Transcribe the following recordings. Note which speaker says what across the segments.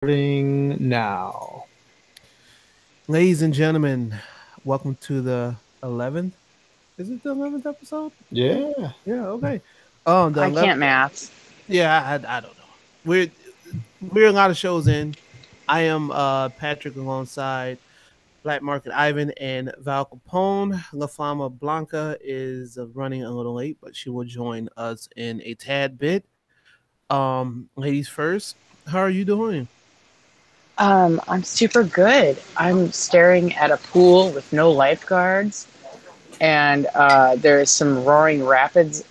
Speaker 1: Starting now.
Speaker 2: Ladies and gentlemen, welcome to the 11th. Is it the 11th episode?
Speaker 1: Yeah.
Speaker 2: Yeah, okay. The
Speaker 3: I
Speaker 2: 11th.
Speaker 3: can't math.
Speaker 2: Yeah, I don't know. We're a lot of shows in. I am Patrick alongside Black Market Ivan and Val Capone. La Flama Blanca is running a little late, but she will join us in a tad bit. Ladies first, how are you doing?
Speaker 3: I'm super good. I'm staring at a pool with no lifeguards, and there's some roaring rapids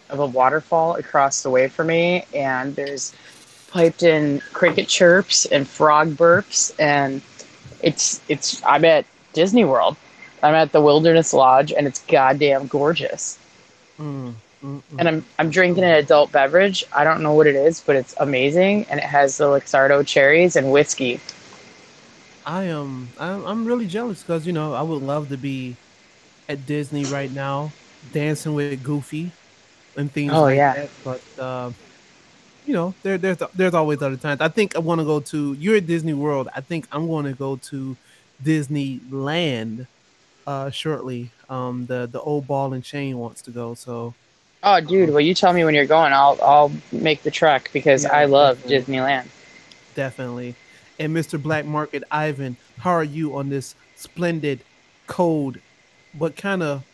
Speaker 3: of a waterfall across the way from me, and there's piped in cricket chirps and frog burps, and it's I'm at Disney World. I'm at the Wilderness Lodge, and it's goddamn gorgeous.
Speaker 2: Mm, mm,
Speaker 3: And
Speaker 2: mm,
Speaker 3: I'm drinking an adult beverage. I don't know what it is, but it's amazing, and it has the Luxardo cherries and whiskey.
Speaker 2: I'm really jealous because I would love to be at Disney right now, dancing with Goofy and things
Speaker 3: Oh
Speaker 2: like
Speaker 3: yeah.
Speaker 2: that. But there's always other times. I think I want to go to. You're at Disney World. I think I'm going to go to Disneyland shortly. The old ball and chain wants to go. So
Speaker 3: Oh, dude,
Speaker 2: um,
Speaker 3: well, you tell me when you're going. I'll make the trek because
Speaker 2: yeah,
Speaker 3: I love
Speaker 2: definitely,
Speaker 3: Disneyland.
Speaker 2: definitely. And Mr. Black Market Ivan, how are you on this splendid, cold, but kind of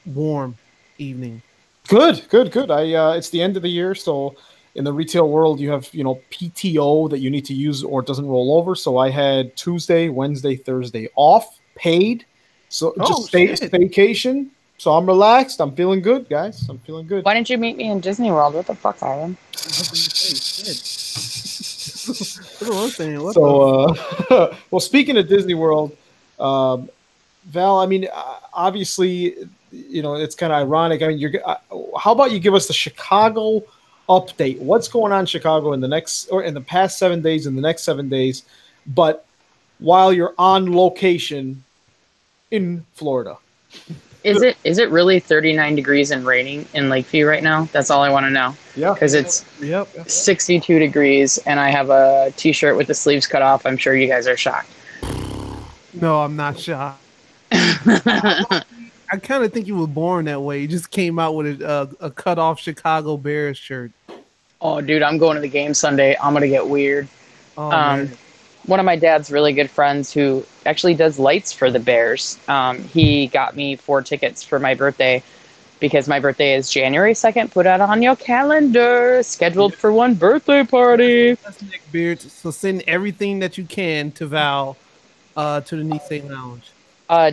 Speaker 2: warm evening?
Speaker 1: Good. It's the end of the year, so in the retail world you have, PTO that you need to use or it doesn't roll over. So I had Tuesday, Wednesday, Thursday off, paid. So just
Speaker 2: Oh shit!
Speaker 1: vacation. So I'm relaxed. I'm feeling good, guys. I'm feeling good.
Speaker 3: Why didn't you meet me in Disney World? What the fuck, Ivan?
Speaker 2: I was gonna say shit. That's what I'm saying. What the
Speaker 1: So
Speaker 2: fuck?
Speaker 1: well, speaking of Disney World, um Val, I mean, obviously, it's kind of ironic. I mean, how about you give us the Chicago update? What's going on in Chicago in the next or in the past 7 days, in the next 7 days, but while you're on location in Florida?
Speaker 3: Is it really 39 degrees and raining in Lakeview right now? That's all I want to know.
Speaker 1: Yeah.
Speaker 3: Because it's
Speaker 2: Yep.
Speaker 3: 62 degrees and I have a t-shirt with the sleeves cut off. I'm sure you guys are shocked.
Speaker 2: No, I'm not shocked. I kind of think you were born that way. You just came out with a cut off Chicago Bears shirt.
Speaker 3: Oh, dude, I'm going to the game Sunday. I'm gonna get weird.
Speaker 2: Oh
Speaker 3: Um,
Speaker 2: man.
Speaker 3: One of my dad's really good friends who actually does lights for the Bears. He got me 4 tickets for my birthday because my birthday is January 2nd. Put it on your calendar. Scheduled
Speaker 2: Yes,
Speaker 3: for one birthday
Speaker 2: yes,
Speaker 3: party.
Speaker 2: yes, Nick Beard. So send everything that you can to Val, to the Nisei Lounge.
Speaker 3: Uh,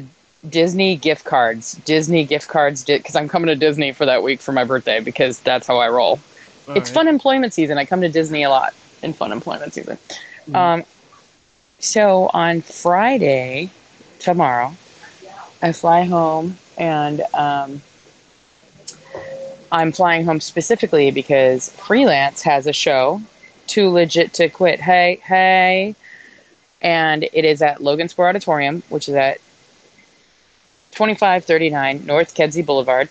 Speaker 3: Disney gift cards. Disney gift cards. Because I'm coming to Disney for that week for my birthday because that's how I roll.
Speaker 2: All
Speaker 3: It's
Speaker 2: right.
Speaker 3: fun employment season. I come to Disney a lot in fun employment season.
Speaker 2: Mm.
Speaker 3: Um, so on Friday, tomorrow, I fly home and I'm flying home specifically because Freelance has a show, Too Legit to Quit. Hey, hey. And it is at Logansport Auditorium, which is at 2539 North Kedzie Boulevard.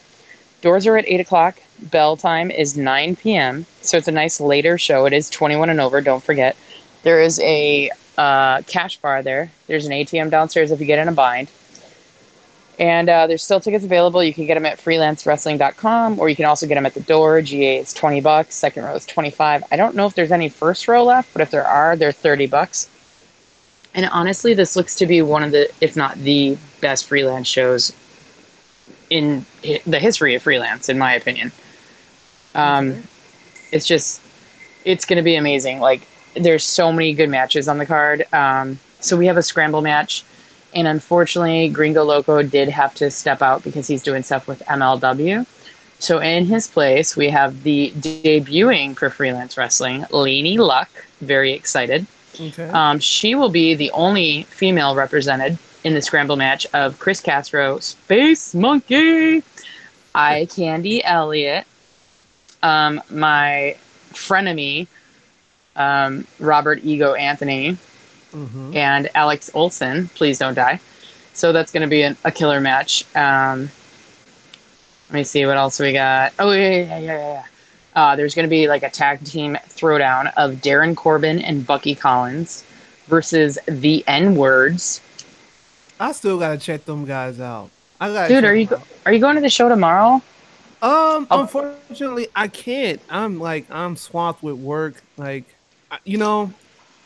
Speaker 3: Doors are at 8 o'clock. Bell time is 9 p.m. So it's a nice later show. It is 21 and over, don't forget. There is a cash bar there. There's an ATM downstairs if you get in a bind. And there's still tickets available. You can get them at freelancewrestling.com or you can also get them at the door. GA is $20. Second row is 25. I don't know if there's any first row left, but if there are, they're $30. And honestly, this looks to be one of the, if not the best freelance shows in the history of freelance, in my opinion. Um,
Speaker 2: Okay.
Speaker 3: it's just, it's going to be amazing. Like, there's so many good matches on the card. So we have a scramble match. And unfortunately, Gringo Loco did have to step out because he's doing stuff with MLW. So in his place, we have the debuting for freelance wrestling, Lainey Luck. Very excited.
Speaker 2: Okay.
Speaker 3: She will be the only female represented in the scramble match of Chris Castro, Space Monkey, Eye Candy Elliott, my frenemy, Robert Ego Anthony,
Speaker 2: Mm-hmm.
Speaker 3: and Alex Olson. Please don't die. So that's going to be a killer match. Let me see what else we got. Oh, yeah. There's going to be like a tag team throwdown of Darren Corbin and Bucky Collins versus the N words.
Speaker 2: I still gotta check them guys out. I gotta
Speaker 3: Dude,
Speaker 2: check them out.
Speaker 3: are you going to the show tomorrow?
Speaker 2: Unfortunately, I can't. I'm swamped with work.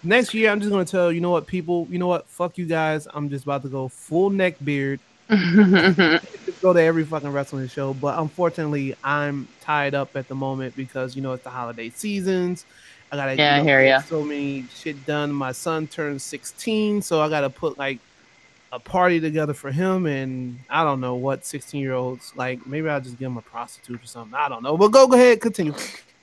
Speaker 2: Next year I'm just gonna tell you know what, people. You know what? Fuck you guys. I'm just about to go full neck beard. Just go to every fucking wrestling show. But unfortunately, I'm tied up at the moment because it's the holiday seasons. I gotta
Speaker 3: I hear ya.
Speaker 2: get so many shit done. My son turned 16, so I gotta put like a party together for him, and I don't know what 16-year-olds like. Maybe I'll just give him a prostitute or something. I don't know. But go ahead, continue.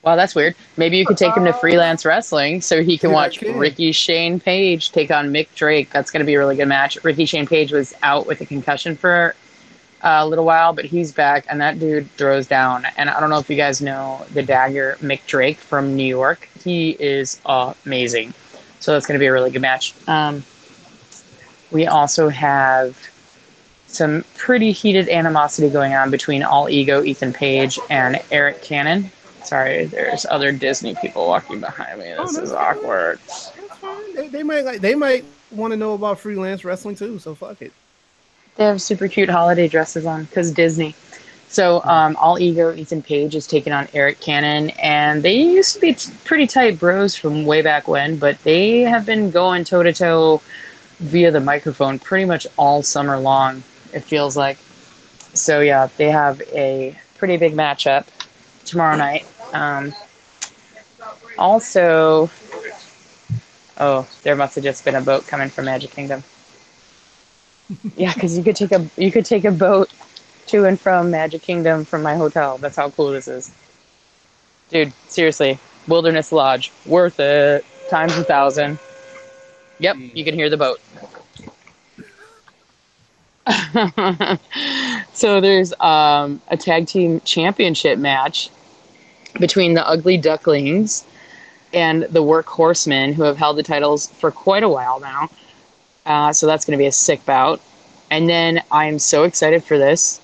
Speaker 3: Wow, that's weird. Maybe you could take him to Freelance Wrestling so he can watch Ricky Shane Page take on Mick Drake. That's going to be a really good match. Ricky Shane Page was out with a concussion for a little while, but he's back, and that dude throws down. And I don't know if you guys know the Dagger Mick Drake from New York. He is amazing. So that's going to be a really good match. We also have some pretty heated animosity going on between All Ego, Ethan Page, and Eric Cannon. Sorry, there's other Disney people walking behind me. This is awkward.
Speaker 2: That's fine. They might want to know about freelance wrestling too. So fuck it.
Speaker 3: They have super cute holiday dresses on because Disney. So All Ego, Ethan Page is taking on Eric Cannon, and they used to be pretty tight bros from way back when, but they have been going toe to toe via the microphone pretty much all summer long. It feels like. So yeah, they have a pretty big matchup tomorrow night. Also, there must have just been a boat coming from Magic Kingdom. Yeah, because you could take a boat to and from Magic Kingdom from my hotel. That's how cool this is, dude. Seriously, Wilderness Lodge, worth it times 1,000. Yep, you can hear the boat. So there's a tag team championship match between the Ugly Ducklings and the Workhorsemen, who have held the titles for quite a while now. So that's going to be a sick bout. And then I'm so excited for this.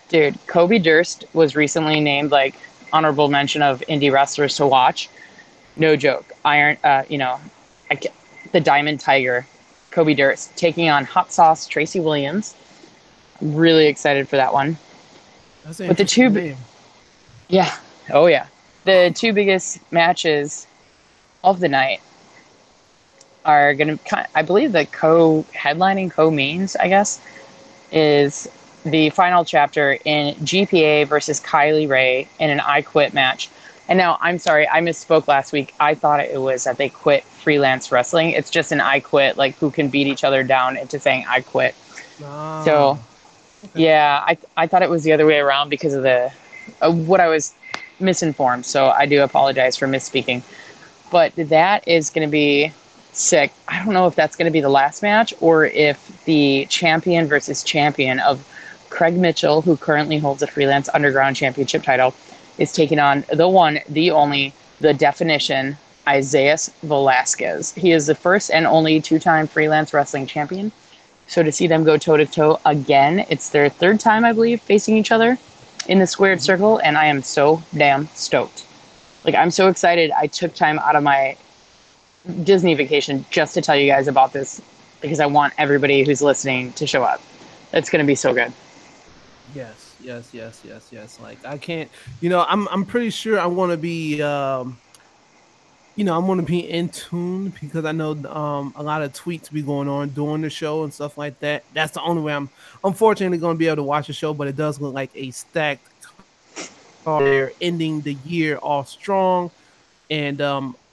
Speaker 3: Dude, Kobe Durst was recently named like honorable mention of indie wrestlers to watch. No joke. The Diamond Tiger, Kobe Durst, taking on Hot Sauce Tracy Williams. I'm really excited for that one.
Speaker 2: That's an interesting name.
Speaker 3: Yeah. Oh, yeah. The two biggest matches of the night are going to, I believe the co-headlining, co-mains, I guess, is the final chapter in GPA versus Kylie Ray in an I Quit match. And now, I'm sorry, I misspoke last week. I thought it was that they quit freelance wrestling. It's just an I Quit, like who can beat each other down into saying I quit.
Speaker 2: Oh,
Speaker 3: so, okay. Yeah, I thought it was the other way around because of what I was misinformed. So I do apologize for misspeaking. But that is going to be sick. I don't know if that's going to be the last match or if the champion versus champion of Craig Mitchell, who currently holds a freelance underground championship title, is taking on the one, the only, the definition, Isaiah Velasquez. He is the first and only two-time freelance wrestling champion. So to see them go toe-to-toe again, it's their third time, I believe, facing each other in the squared circle, and I am so damn stoked. Like, I'm so excited. I took time out of my Disney vacation just to tell you guys about this because I want everybody who's listening to show up. It's going to be so good.
Speaker 2: Yes. Like, I can't, I'm pretty sure I want to be, I'm going to be in tune because I know a lot of tweets be going on during the show and stuff like that. That's the only way I'm unfortunately going to be able to watch the show, but it does look like a stacked card. They're ending the year off strong, and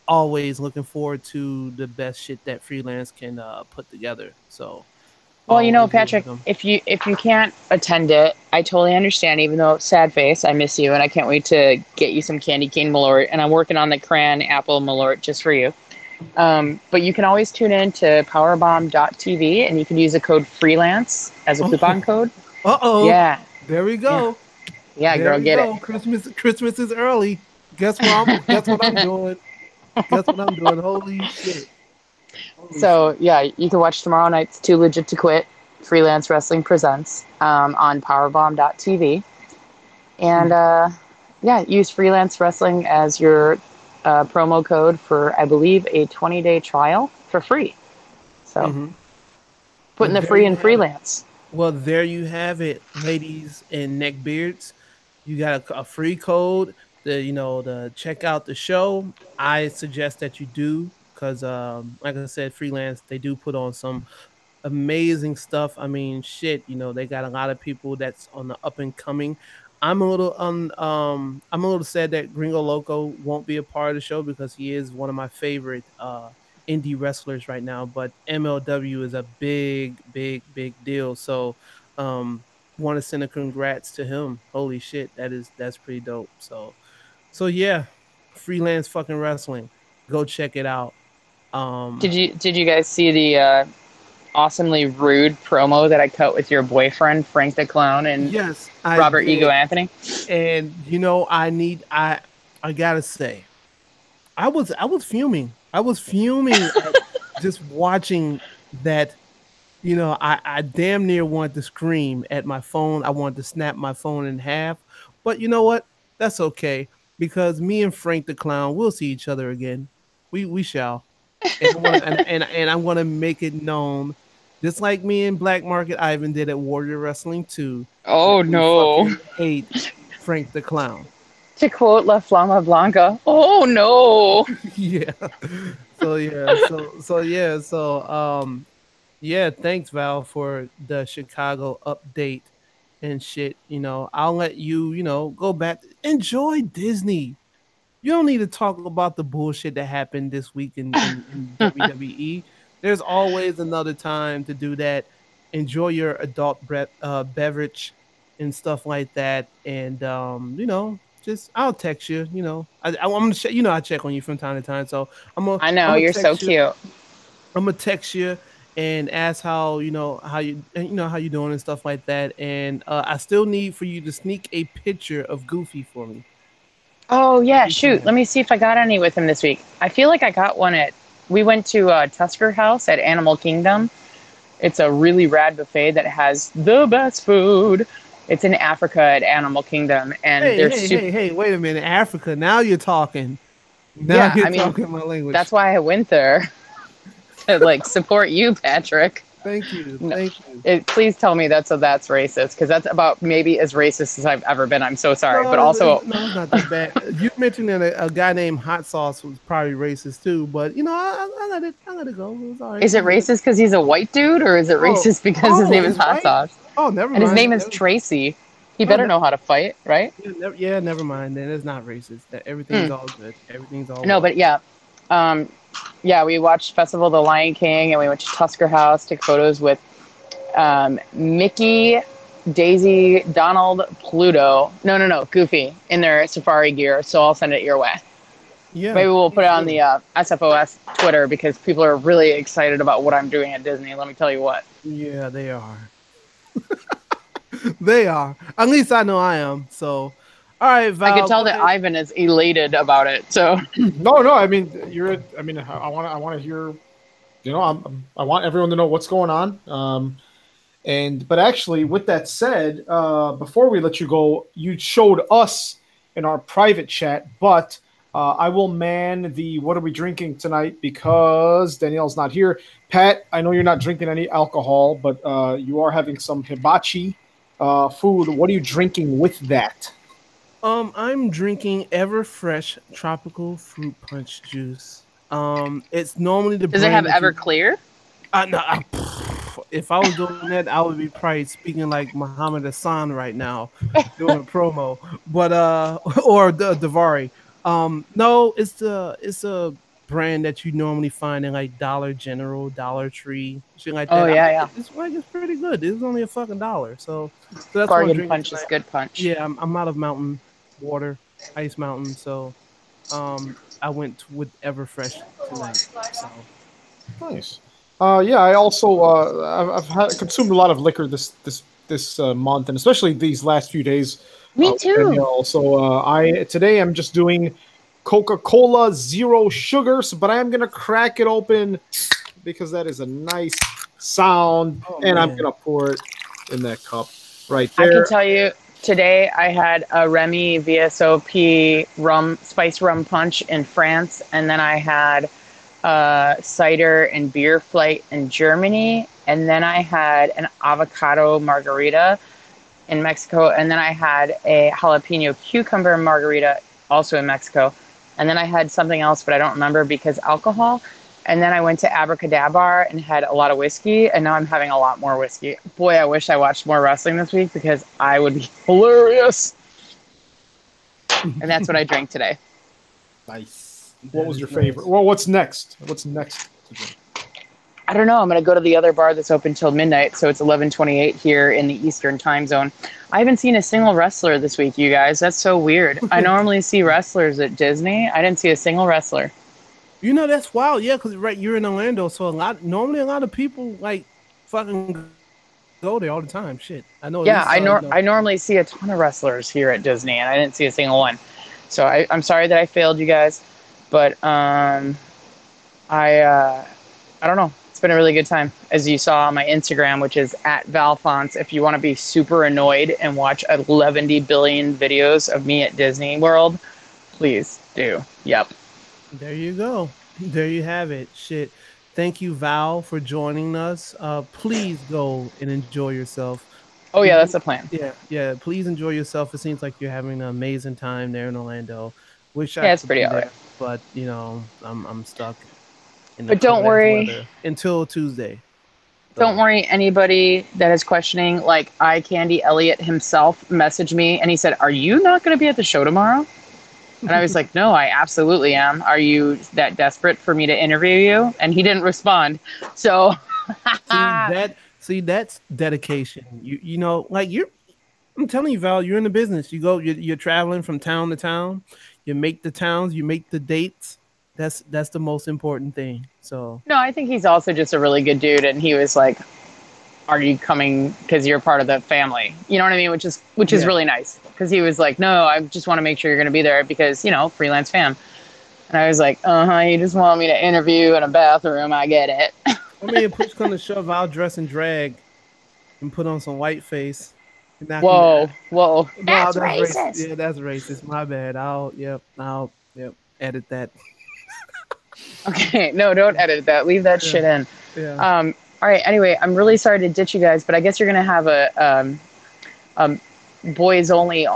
Speaker 2: always looking forward to the best shit that freelance can put together. So,
Speaker 3: well, Patrick, if you can't attend it, I totally understand. Even though sad face, I miss you, and I can't wait to get you some candy cane Malort. And I'm working on the crayon apple Malort just for you. But you can always tune in to powerbomb.tv, and you can use the code freelance as a coupon code. Yeah.
Speaker 2: There we go.
Speaker 3: Yeah, girl, get it.
Speaker 2: Christmas is early. Guess what I'm doing? Holy shit.
Speaker 3: Yeah, you can watch tomorrow night's Too Legit to Quit Freelance Wrestling Presents on powerbomb.tv. And Yeah, use freelance wrestling as your promo code for, I believe, a 20-day trial for free. So
Speaker 2: Mm-hmm. Well,
Speaker 3: putting the
Speaker 2: there
Speaker 3: free
Speaker 2: you
Speaker 3: in
Speaker 2: have it.
Speaker 3: freelance.
Speaker 2: Well, there you have it, ladies and neckbeards. You got a free code to check out the show. I suggest that you do because, like I said, freelance they do put on some amazing stuff. I mean, shit, they got a lot of people that's on the up and coming. I'm a little sad that Gringo Loco won't be a part of the show because he is one of my favorite indie wrestlers right now. But MLW is a big, big, big deal. So, want to send a congrats to him. Holy shit, that's pretty dope. So yeah, freelance fucking wrestling. Go check it out. Um,
Speaker 3: Did you guys see the awesomely rude promo that I cut with your boyfriend Frank the Clown and
Speaker 2: yes, I
Speaker 3: Robert Ego
Speaker 2: did.
Speaker 3: Anthony?
Speaker 2: And I gotta say, I was fuming. I was fuming at just watching that. I damn near wanted to scream at my phone. I wanted to snap my phone in half. But you know what? That's okay because me and Frank the Clown will see each other again. We shall. And I want to and I want to make it known, just like me and Black Market Ivan did at Warrior Wrestling 2, that
Speaker 3: Oh
Speaker 2: we
Speaker 3: no.
Speaker 2: fucking hate Frank the Clown.
Speaker 3: To quote La Flama Blanca, oh no.
Speaker 2: Yeah. So thanks Val for the Chicago update and shit. I'll let go back. Enjoy Disney. You don't need to talk about the bullshit that happened this week in WWE. There's always another time to do that. Enjoy your adult beverage and stuff like that. And just I'll text you. I'm gonna check. I check on you from time to time. So I'm gonna
Speaker 3: I know,
Speaker 2: I'm gonna
Speaker 3: you're so
Speaker 2: text you.
Speaker 3: cute.
Speaker 2: I'm gonna text you and ask how you doing and stuff like that. And I still need for you to sneak a picture of Goofy for me
Speaker 3: Oh
Speaker 2: if
Speaker 3: yeah,
Speaker 2: you
Speaker 3: shoot. Let
Speaker 2: can.
Speaker 3: me see if I got any with him this week. I feel like I got one at. We went to Tusker House at Animal Kingdom. It's a really rad buffet that has the best food. It's in Africa at Animal Kingdom, and
Speaker 2: Hey,
Speaker 3: they're
Speaker 2: hey,
Speaker 3: super.
Speaker 2: hey, hey, wait a minute. Africa. Now you're talking. Now
Speaker 3: Yeah,
Speaker 2: you're
Speaker 3: I mean,
Speaker 2: talking my language.
Speaker 3: that's why I went there to like support you, Patrick.
Speaker 2: Thank you.
Speaker 3: No,
Speaker 2: Thank you.
Speaker 3: please tell me that's racist because that's about maybe as racist as I've ever been. I'm so sorry,
Speaker 2: No,
Speaker 3: but also,
Speaker 2: no, it's not that bad. You mentioned that a guy named Hot Sauce was probably racist too, but I let it go. It was all right.
Speaker 3: is it racist because he's a white dude, or is it
Speaker 2: Oh,
Speaker 3: racist because his
Speaker 2: oh,
Speaker 3: name is
Speaker 2: he's
Speaker 3: Hot
Speaker 2: white.
Speaker 3: Sauce
Speaker 2: Oh, never
Speaker 3: and his
Speaker 2: mind.
Speaker 3: name is Tracy? He
Speaker 2: Oh,
Speaker 3: better know how to fight, right?
Speaker 2: never mind. Then it's not racist. That everything's
Speaker 3: Mm.
Speaker 2: all good. Everything's all
Speaker 3: No,
Speaker 2: well.
Speaker 3: but yeah, um, yeah, we watched Festival of the Lion King, and we went to Tusker House, took photos with Mickey, Daisy, Donald, Pluto. No, Goofy in their safari gear. So I'll send it your way.
Speaker 2: Yeah,
Speaker 3: Maybe we'll put it
Speaker 2: please
Speaker 3: on
Speaker 2: do.
Speaker 3: the SFOS Twitter because people are really excited about what I'm doing at Disney. Let me tell you what.
Speaker 2: Yeah, they are. They are. At least I know I am. So, all right,
Speaker 3: I could
Speaker 2: Val,
Speaker 3: tell
Speaker 2: go
Speaker 3: that
Speaker 2: ahead.
Speaker 3: Ivan is elated about it. So
Speaker 1: No, I mean you're. I mean, I want to hear. I want everyone to know what's going on. But actually, with that said, before we let you go, you showed us in our private chat, but I will man the what are we drinking tonight because Danielle's not here. Pat, I know you're not drinking any alcohol, but you are having some hibachi food. What are you drinking with that?
Speaker 2: I'm drinking Everfresh tropical fruit punch juice. It's normally the
Speaker 3: does it have
Speaker 2: brand that you.
Speaker 3: Everclear?
Speaker 2: No, if I was doing that, I would be probably speaking like Muhammad Hassan right now, doing a promo. But or the Davari. No, it's a brand that you normally find in like Dollar General, Dollar Tree, shit like
Speaker 3: Oh
Speaker 2: that.
Speaker 3: yeah, yeah.
Speaker 2: It's pretty good. It's only a fucking dollar. So that's what I'm
Speaker 3: Bargain
Speaker 2: drinking
Speaker 3: punch is
Speaker 2: tonight.
Speaker 3: good punch.
Speaker 2: Yeah, I'm out of mountain water, ice mountain. So I went with Everfresh tonight. So
Speaker 1: Nice. Yeah, I also consumed a lot of liquor this month, and especially these last few days.
Speaker 3: Me
Speaker 1: With
Speaker 3: too.
Speaker 1: Danielle. So I today I'm just doing Coca-Cola Zero Sugar, but I am gonna crack it open because that is a nice sound,
Speaker 2: oh
Speaker 1: and I'm
Speaker 2: man.
Speaker 1: gonna pour it in that cup right
Speaker 3: I can
Speaker 1: there.
Speaker 3: tell you today I had a Remy VSOP spice rum punch in France, and then I had cider and beer flight in Germany, and then I had an avocado margarita in Mexico, and then I had a jalapeno cucumber margarita also in Mexico, and then I had something else, but I don't remember because alcohol. And then I went to Abracadabar and had a lot of whiskey, and now I'm having a lot more whiskey. Boy, I wish I watched more wrestling this week because I would be hilarious. And that's what I drank today.
Speaker 1: Nice. What was your favorite? Well, what's next? What's next to drink?
Speaker 3: I don't know. I'm going to go to the other bar that's open till midnight, so it's 11:28 here in the Eastern time zone. I haven't seen a single wrestler this week, you guys. That's so weird. I normally see wrestlers at Disney. I didn't see a single wrestler.
Speaker 2: You know, that's wild. Yeah, because right, you're in Orlando, so normally a lot of people like fucking go there all the time. Shit, I know.
Speaker 3: Yeah, I normally see a ton of wrestlers here at Disney, and I didn't see a single one. So I'm sorry that I failed you guys, but I don't know. It's been a really good time, as you saw on my Instagram, which is @Valfonts. If you want to be super annoyed and watch 11 billion videos of me at Disney World, please do. Yep.
Speaker 2: There you go. There you have it. Shit. Thank you, Val, for joining us. Please go and enjoy yourself.
Speaker 3: Oh, yeah, that's the plan.
Speaker 2: Yeah. Please enjoy yourself. It seems like you're having an amazing time there in Orlando.
Speaker 3: Yeah, it's pretty all right.
Speaker 2: But, you know, I'm stuck.
Speaker 3: But don't worry.
Speaker 2: Until Tuesday. So.
Speaker 3: Don't worry, anybody that is questioning, like Eye Candy Elliott himself messaged me, and he said, "Are you not going to be at the show tomorrow?" And I was like, "No, I absolutely am. Are you that desperate for me to interview you?" And he didn't respond. So
Speaker 2: see that's dedication. You know, like I'm telling you, Val, you're in the business. You're traveling from town to town. You make the towns, you make the dates. That's the most important thing. So
Speaker 3: no, I think he's also just a really good dude, and he was like, "Are you coming because you're part of the family?" You know what I mean? Which is really nice, because he was like, "No, I just want to make sure you're going to be there because, you know, freelance fam." And I was like, "You just want me to interview in a bathroom? I get it."
Speaker 2: I mean, push come to shove, I'll dress and drag and put on some white face.
Speaker 3: Whoa,
Speaker 2: that's racist. Yeah, that's racist. My bad. I'll edit that.
Speaker 3: Okay, no, don't edit that. Leave that shit in.
Speaker 2: Yeah.
Speaker 3: All right. Anyway, I'm really sorry to ditch you guys, but I guess you're gonna have a boys only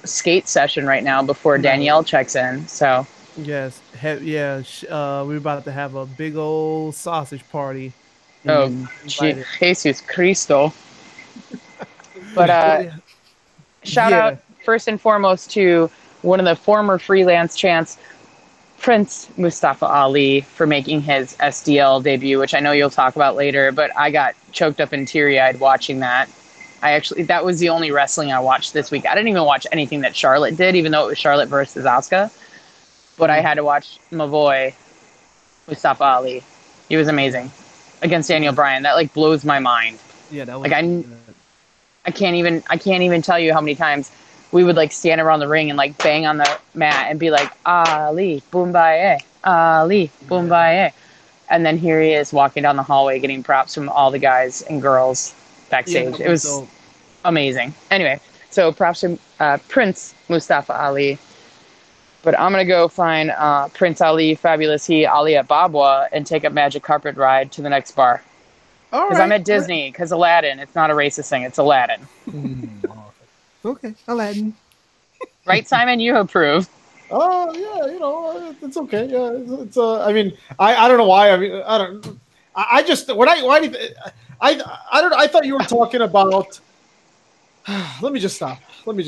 Speaker 3: skate session right now before Danielle checks in. So
Speaker 2: yes, we're about to have a big old sausage party.
Speaker 3: Oh, Jesus Cristo! But shout out first and foremost to one of the former freelance champs, Prince Mustafa Ali, for making his SDL debut, which I know you'll talk about later, but I got choked up and teary-eyed watching that. That was the only wrestling I watched this week. I didn't even watch anything that Charlotte did, even though it was Charlotte versus Asuka. But I had to watch my boy, Mustafa Ali. He was amazing. Against Daniel Bryan. That like blows my mind.
Speaker 2: Yeah, that was
Speaker 3: like I can't even tell you how many times we would like stand around the ring and like bang on the mat and be like, "Ali, Boombaye, Ali, Boombaye." And then here he is walking down the hallway getting props from all the guys and girls backstage. It was amazing. Anyway, so props to Prince Mustafa Ali. But I'm going to go find Prince Ali, Fabulous He, Ali Ababwa, and take a magic carpet ride to the next bar. Because I'm at Disney, because Aladdin. It's not a racist thing. It's Aladdin.
Speaker 2: Okay, Aladdin.
Speaker 3: Right, Simon? You approve.
Speaker 1: Oh yeah, you know, it's okay. Yeah, it's I mean, I don't know why. I mean, I just I thought you were talking about. Let me just stop.
Speaker 3: Well,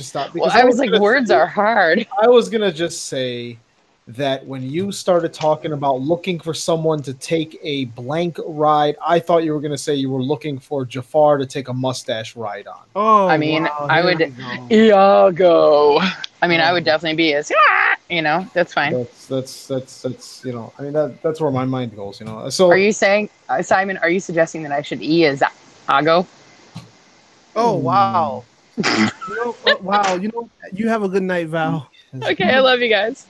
Speaker 3: I was like, words are hard.
Speaker 1: I was gonna just say that when you started talking about looking for someone to take a blank ride, I thought you were gonna say you were looking for Jafar to take a mustache ride on.
Speaker 2: Oh,
Speaker 3: I mean,
Speaker 2: wow.
Speaker 3: I would Iago. I mean, I would definitely be as that's fine.
Speaker 1: That's you know, I mean that's where my mind goes, you know. So
Speaker 3: are you saying, Simon? Are you suggesting that I should as Ago?
Speaker 2: Oh wow. Wow, you know, you have a good night, Val.
Speaker 3: Okay, I love you guys.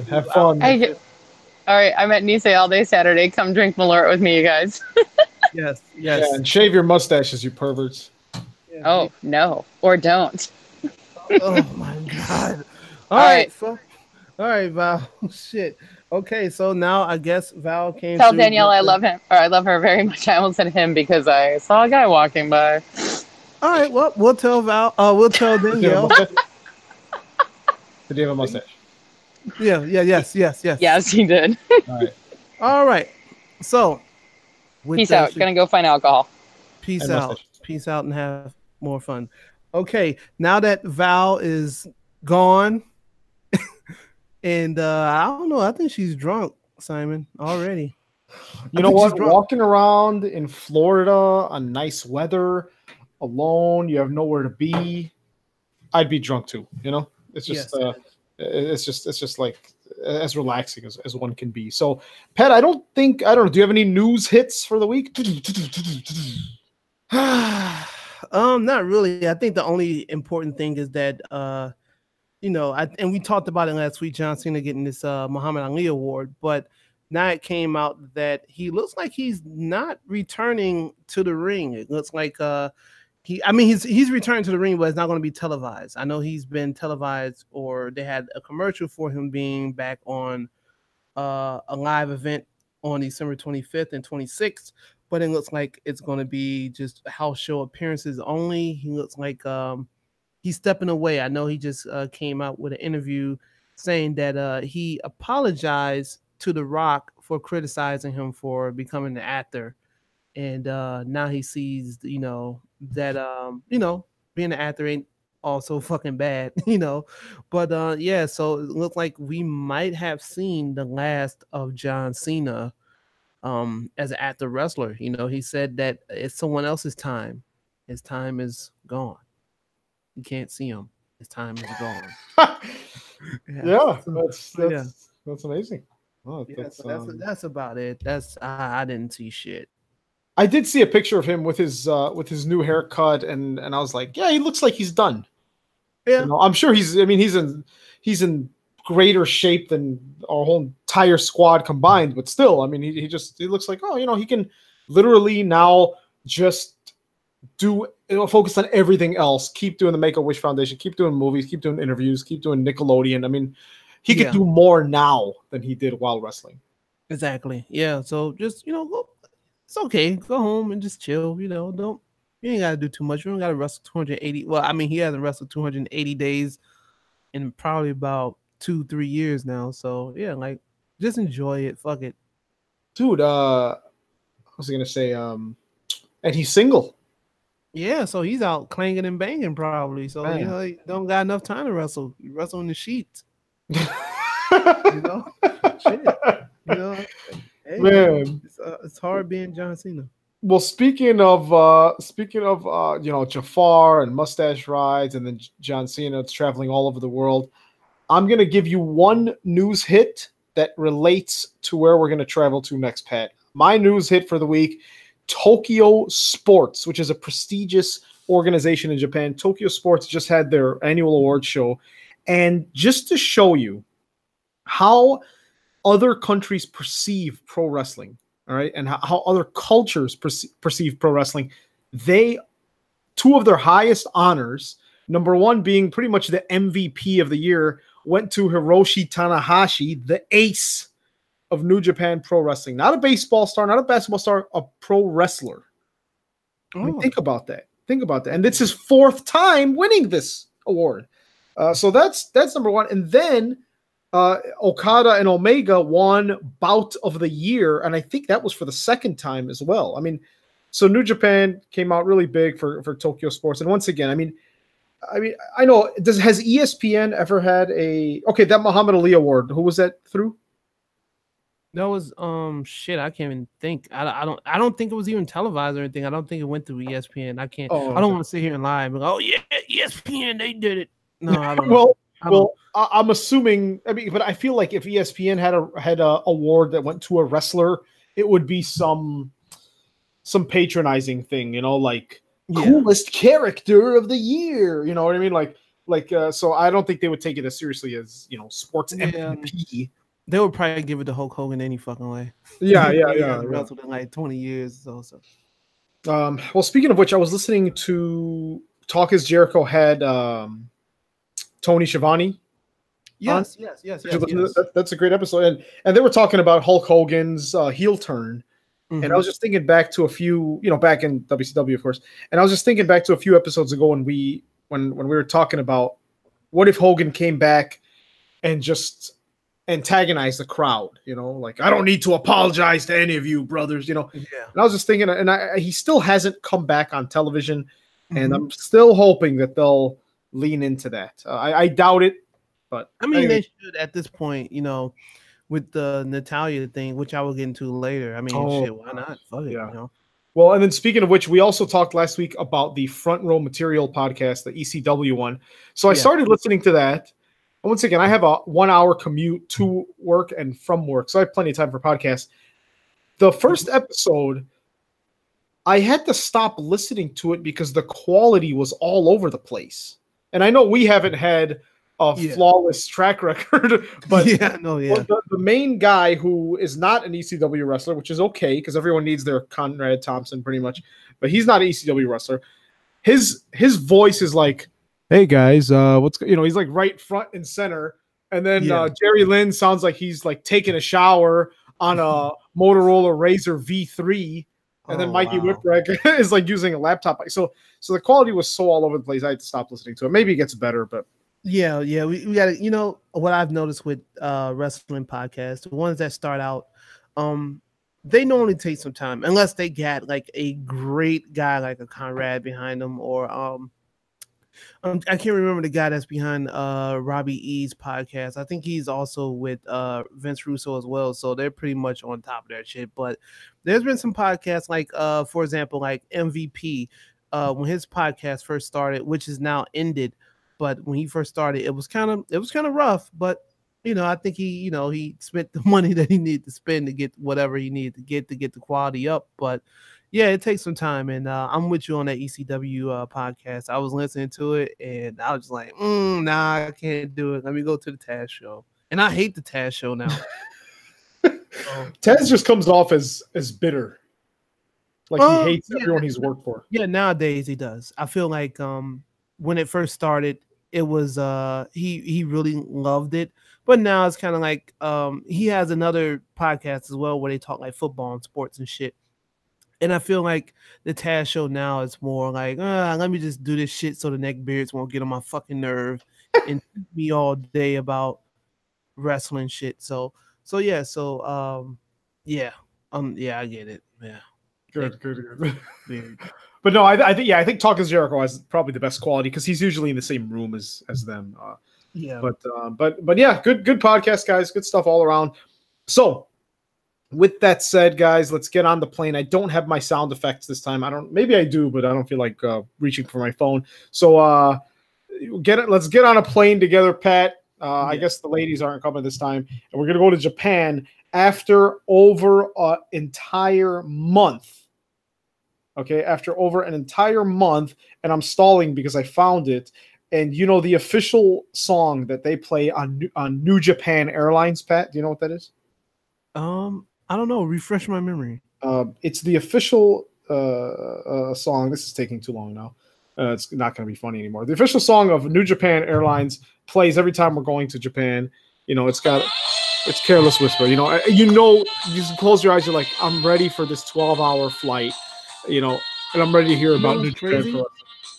Speaker 1: Have fun.
Speaker 3: All right, I'm at Nice all day Saturday. Come drink Malort with me, you guys.
Speaker 2: Yes.
Speaker 1: Yeah, and shave your mustaches, you perverts.
Speaker 3: Oh, no. Or don't.
Speaker 2: Oh my god! All
Speaker 3: All
Speaker 2: right,
Speaker 3: right.
Speaker 2: all right, Val. Shit. Okay, so now I guess Val came
Speaker 3: Tell
Speaker 2: through
Speaker 3: Danielle
Speaker 2: with
Speaker 3: I
Speaker 2: the.
Speaker 3: love him, or I love her very much. I almost said him because I saw a guy walking by.
Speaker 2: All right, well, we'll tell Val. We'll tell
Speaker 1: Did he have a
Speaker 2: Danielle.
Speaker 1: mustache? Did he have a mustache?
Speaker 2: Yeah, yeah, yes.
Speaker 3: Yes, he did.
Speaker 1: All right.
Speaker 2: All right. So with
Speaker 3: Peace
Speaker 2: the
Speaker 3: out. Gonna go find alcohol.
Speaker 2: peace
Speaker 1: And
Speaker 2: out,
Speaker 1: mustache.
Speaker 2: peace out, and have more fun. Okay, now that Val is gone, and I don't know, I think she's drunk, Simon, already.
Speaker 1: You
Speaker 2: I
Speaker 1: know
Speaker 2: think she's
Speaker 1: what?
Speaker 2: drunk.
Speaker 1: Walking around in Florida on nice weather, alone, you have nowhere to be. I'd be drunk too. You know, it's just,
Speaker 2: Yes.
Speaker 1: it's just like as relaxing as one can be. So, Pat, I don't know. Do you have any news hits for the week?
Speaker 2: Not really. I think the only important thing is that and we talked about it last week, John Cena getting this Muhammad Ali award, but now it came out that he looks like he's not returning to the ring. It looks like he's returning to the ring, but it's not going to be televised. I know he's been televised, or they had a commercial for him being back on a live event on December 25th and 26th, but it looks like it's going to be just house show appearances only. He looks like he's stepping away. I know he just came out with an interview saying that he apologized to The Rock for criticizing him for becoming an actor, and now he sees that being an actor ain't also fucking bad, But yeah, so it looks like we might have seen the last of John Cena as an actor wrestler. He said that it's someone else's time. His time is gone. You can't see him. His time is gone.
Speaker 1: Yeah,
Speaker 2: So, yeah.
Speaker 1: that's amazing. Oh,
Speaker 2: Yeah, so that's about it. I didn't see shit.
Speaker 1: I did see a picture of him with his new haircut, and I was like, yeah, he looks like he's done.
Speaker 2: Yeah,
Speaker 1: You know, I'm sure he's. I mean, he's in greater shape than our whole entire squad combined, but still, I mean, he looks like, oh, he can literally now just focus on everything else. Keep doing the Make a Wish Foundation. Keep doing movies. Keep doing interviews. Keep doing Nickelodeon. I mean, he could do more now than he did while wrestling.
Speaker 2: Exactly. Yeah. So just it's okay. Go home and just chill. You ain't gotta do too much. You don't gotta wrestle 280. Well, I mean, he hasn't wrestled 280 days in probably about 2-3 years now. So yeah, like just enjoy it. Fuck it,
Speaker 1: dude. What was I gonna say? And he's single.
Speaker 2: Yeah, so he's out clanging and banging probably. So he don't got enough time to wrestle. You wrestle in the sheets. Shit. Hey,
Speaker 1: Man,
Speaker 2: it's hard being John Cena.
Speaker 1: Well, speaking of Jafar and mustache rides, and then John Cena traveling all over the world, I'm gonna give you one news hit that relates to where we're gonna travel to next, Pat. My news hit for the week: Tokyo Sports, which is a prestigious organization in Japan. Tokyo Sports just had their annual awards show, and just to show you how other countries perceive pro wrestling, all right, and how other cultures perceive pro wrestling, two of their highest honors, number one being pretty much the MVP of the year, went to Hiroshi Tanahashi, the ace of New Japan Pro Wrestling. Not a baseball star, not a basketball star, a pro wrestler. I mean, think about that. And it's his fourth time winning this award. So that's number one. And then Okada and Omega won Bout of the Year, and I think that was for the second time as well. I mean, so New Japan came out really big for Tokyo Sports. And once again, I mean, I know, has ESPN ever had that Muhammad Ali award? Who was that through?
Speaker 2: That was shit. I can't even think. I don't think it was even televised or anything. I don't think it went through ESPN. I can't. I don't want to sit here and lie. And be like, oh yeah, ESPN, they did it. No, I don't know.
Speaker 1: I'm assuming. I mean, but I feel like if ESPN had a award that went to a wrestler, it would be some patronizing thing, like coolest character of the year. You know what I mean? So I don't think they would take it as seriously as sports MVP.
Speaker 2: They would probably give it to Hulk Hogan any fucking way.
Speaker 1: Yeah.
Speaker 2: Wrestled in like 20 years or so.
Speaker 1: Well, speaking of which, I was listening to Talk Is Jericho had Tony Schiavone.
Speaker 2: Yes.
Speaker 1: That's a great episode, and they were talking about Hulk Hogan's heel turn, and I was just thinking back to a few, back in WCW, of course, and I was just thinking back to a few episodes ago when we were talking about what if Hogan came back and just antagonized the crowd, like, I don't need to apologize to any of you brothers, And I was just thinking, and he still hasn't come back on television, and I'm still hoping that they'll lean into that. I doubt it. But
Speaker 2: I mean, they should at this point, with the Natalya thing, which I will get into later. I mean, why not? Fuck it,
Speaker 1: Well, and then speaking of which, we also talked last week about the Front Row Material podcast, the ECW one. So I started listening to that. And once again, I have a 1 hour commute to work and from work, so I have plenty of time for podcasts. The first episode, I had to stop listening to it because the quality was all over the place. And I know we haven't had a flawless track record, but the main guy, who is not an ECW wrestler, which is okay because everyone needs their Conrad Thompson pretty much, but he's not an ECW wrestler. His voice is like, "Hey guys, he's like right front and center." And then Jerry Lynn sounds like he's like taking a shower on a Motorola Razr V3, and then Mikey Whipwreck is like using a laptop. So the quality was so all over the place, I had to stop listening to it. Maybe it gets better, but.
Speaker 2: Yeah, we got to, what I've noticed with wrestling podcasts, the ones that start out, they normally take some time, unless they got like a great guy like a Conrad behind them, or I can't remember the guy that's behind Robbie E's podcast. I think he's also with Vince Russo as well, so they're pretty much on top of that shit. But there's been some podcasts like, for example, like MVP, when his podcast first started, which is now ended. But when he first started, it was kind of rough. But I think he spent the money that he needed to spend to get whatever he needed to get the quality up. But yeah, it takes some time. And I'm with you on that ECW podcast. I was listening to it, and I was just like, nah, I can't do it. Let me go to the Taz show. And I hate the Taz show now.
Speaker 1: Taz just comes off as bitter, like he hates everyone he's worked for.
Speaker 2: Yeah, nowadays he does. I feel like when it first started, it was he really loved it, but now it's kind of like he has another podcast as well where they talk like football and sports and shit, and I feel like the Taz show now is more like, let me just do this shit so the neckbeards won't get on my fucking nerve and me all day about wrestling shit. So I get it. Yeah,
Speaker 1: good. But no, I think Talk is Jericho has probably the best quality because he's usually in the same room as them. But yeah, good podcast, guys. Good stuff all around. So, with that said, guys, let's get on the plane. I don't have my sound effects this time. Maybe I do, but I don't feel like reaching for my phone. So, let's get on a plane together, Pat. I guess the ladies aren't coming this time, and we're gonna go to Japan after over an entire month. Okay, after over an entire month, and I'm stalling because I found it. And the official song that they play on New Japan Airlines, Pat, do you know what that is?
Speaker 2: I don't know. Refresh my memory.
Speaker 1: It's the official song. This is taking too long now. It's not going to be funny anymore. The official song of New Japan Airlines plays every time we're going to Japan. It's Careless Whisper. You just close your eyes. You're like, I'm ready for this 12-hour flight. And I'm ready to hear about New Japan.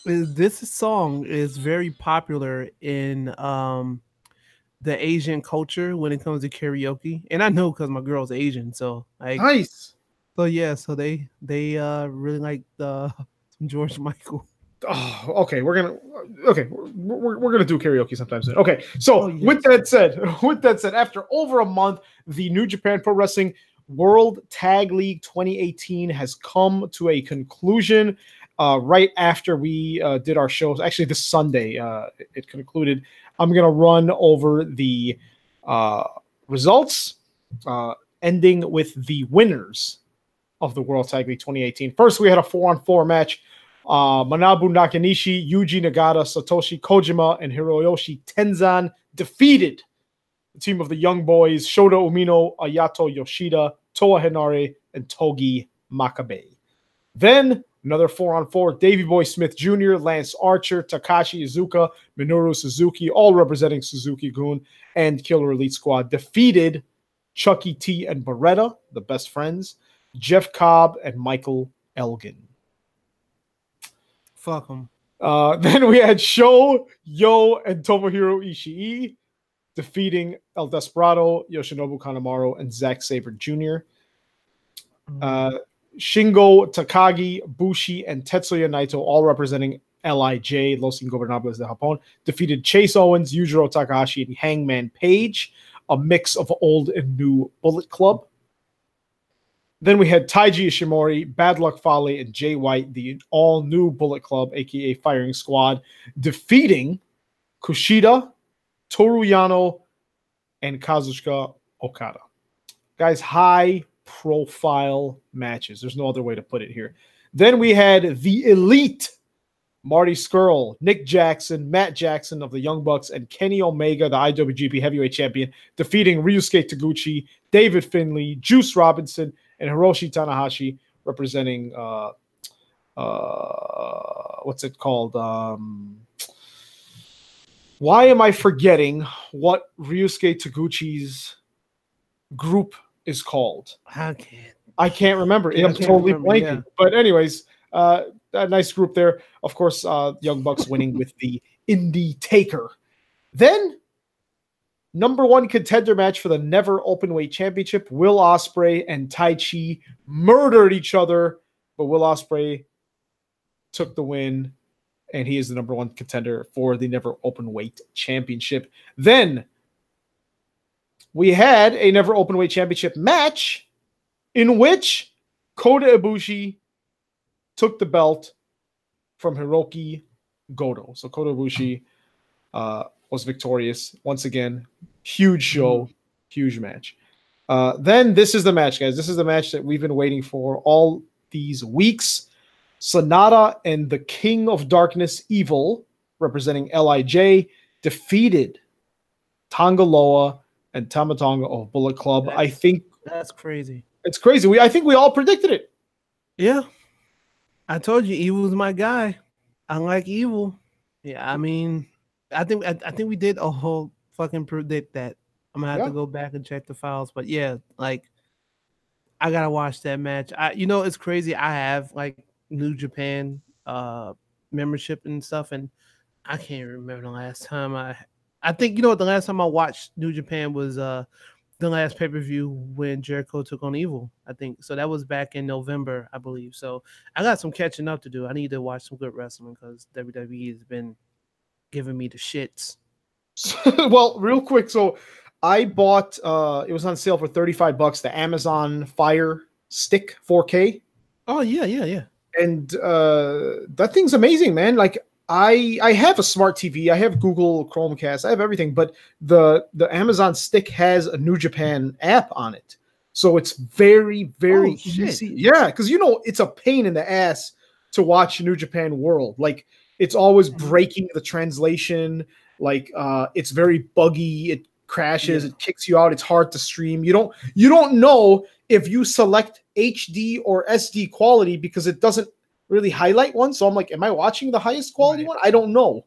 Speaker 2: This song is very popular in the Asian culture when it comes to karaoke, and I know because my girl's Asian, so
Speaker 1: nice.
Speaker 2: So yeah, so they really like some George Michael.
Speaker 1: Oh, okay. We're gonna do karaoke sometime soon. Okay, so with that said, after over a month, the New Japan Pro Wrestling World Tag League 2018 has come to a conclusion. Right after we did our shows, actually this Sunday, it concluded. I'm gonna run over the results, ending with the winners of the World Tag League 2018. First, we had a 4-on-4 match. Manabu Nakanishi, Yuji Nagata, Satoshi Kojima, and Hiroyoshi Tenzan defeated the team of the Young Boys, Shota Umino, Ayato Yoshida, Toa Henare, and Togi Makabe. Then Another 4-on-4, Davey Boy Smith Jr., Lance Archer, Takashi Iizuka, Minoru Suzuki, all representing Suzuki-gun, and Killer Elite Squad defeated Chucky T and Beretta, the best friends, Jeff Cobb, and Michael Elgin.
Speaker 2: Fuck them.
Speaker 1: Then we had Sho, Yo, and Tomohiro Ishii defeating El Desperado, Yoshinobu Kanemaru, and Zack Sabre Jr. Shingo Takagi, Bushi, and Tetsuya Naito, all representing LIJ, Los Ingobernables de Japón, defeated Chase Owens, Yujiro Takahashi, and Hangman Page, a mix of old and new Bullet Club. Then we had Taiji Ishimori, Bad Luck Fale, and Jay White, the all-new Bullet Club, a.k.a. Firing Squad, defeating Kushida, Toru Yano, and Kazuchika Okada. Guys, high-profile matches. There's no other way to put it here. Then we had the Elite, Marty Scurll, Nick Jackson, Matt Jackson of the Young Bucks, and Kenny Omega, the IWGP Heavyweight Champion, defeating Ryusuke Taguchi, David Finlay, Juice Robinson, and Hiroshi Tanahashi, representing what's it called? Why am I forgetting what Ryusuke Taguchi's group is called? I can't remember. I'm totally blanking. Yeah. But anyways, a nice group there. Of course, Young Bucks winning with the Indie Taker. Then, number one contender match for the Never Openweight Championship. Will Ospreay and Taichi murdered each other, but Will Ospreay took the win, and he is the number one contender for the Never Openweight Championship. Then we had a Never Openweight Championship match in which Kota Ibushi took the belt from Hiroki Goto. So Kota Ibushi was victorious once again. Huge show, huge match. Then this is the match, guys. This is the match that we've been waiting for all these weeks. Sonata and the King of Darkness, Evil, representing LIJ, defeated Tonga Loa and Tama Tonga of Bullet Club. I think
Speaker 2: that's crazy.
Speaker 1: It's crazy. I think we all predicted it.
Speaker 2: Yeah. I told you Evil's my guy. I like Evil. Yeah, I mean, I think we did a whole fucking predict that. I'm gonna have to go back and check the files. But yeah, like I gotta watch that match. It's crazy. I have like New Japan membership and stuff, and I can't remember the last time I think the last time I watched New Japan was the last pay-per-view when Jericho took on Evil, I think. So that was back in November, I believe. So I got some catching up to do. I need to watch some good wrestling because WWE has been giving me the shits.
Speaker 1: Well, real quick, so I bought it was on sale for $35, the Amazon Fire Stick 4K.
Speaker 2: Oh yeah.
Speaker 1: And that thing's amazing, man. Like I have a smart TV, I have Google Chromecast, I have everything, but the Amazon Stick has a New Japan app on it. So it's very, very easy. Yeah, because it's a pain in the ass to watch New Japan World. Like it's always breaking the translation. Like it's very buggy. It crashes. It kicks you out. It's hard to stream. You don't know if you select HD or SD quality because it doesn't really highlight one. So I'm like, am I watching the highest quality one? I don't know.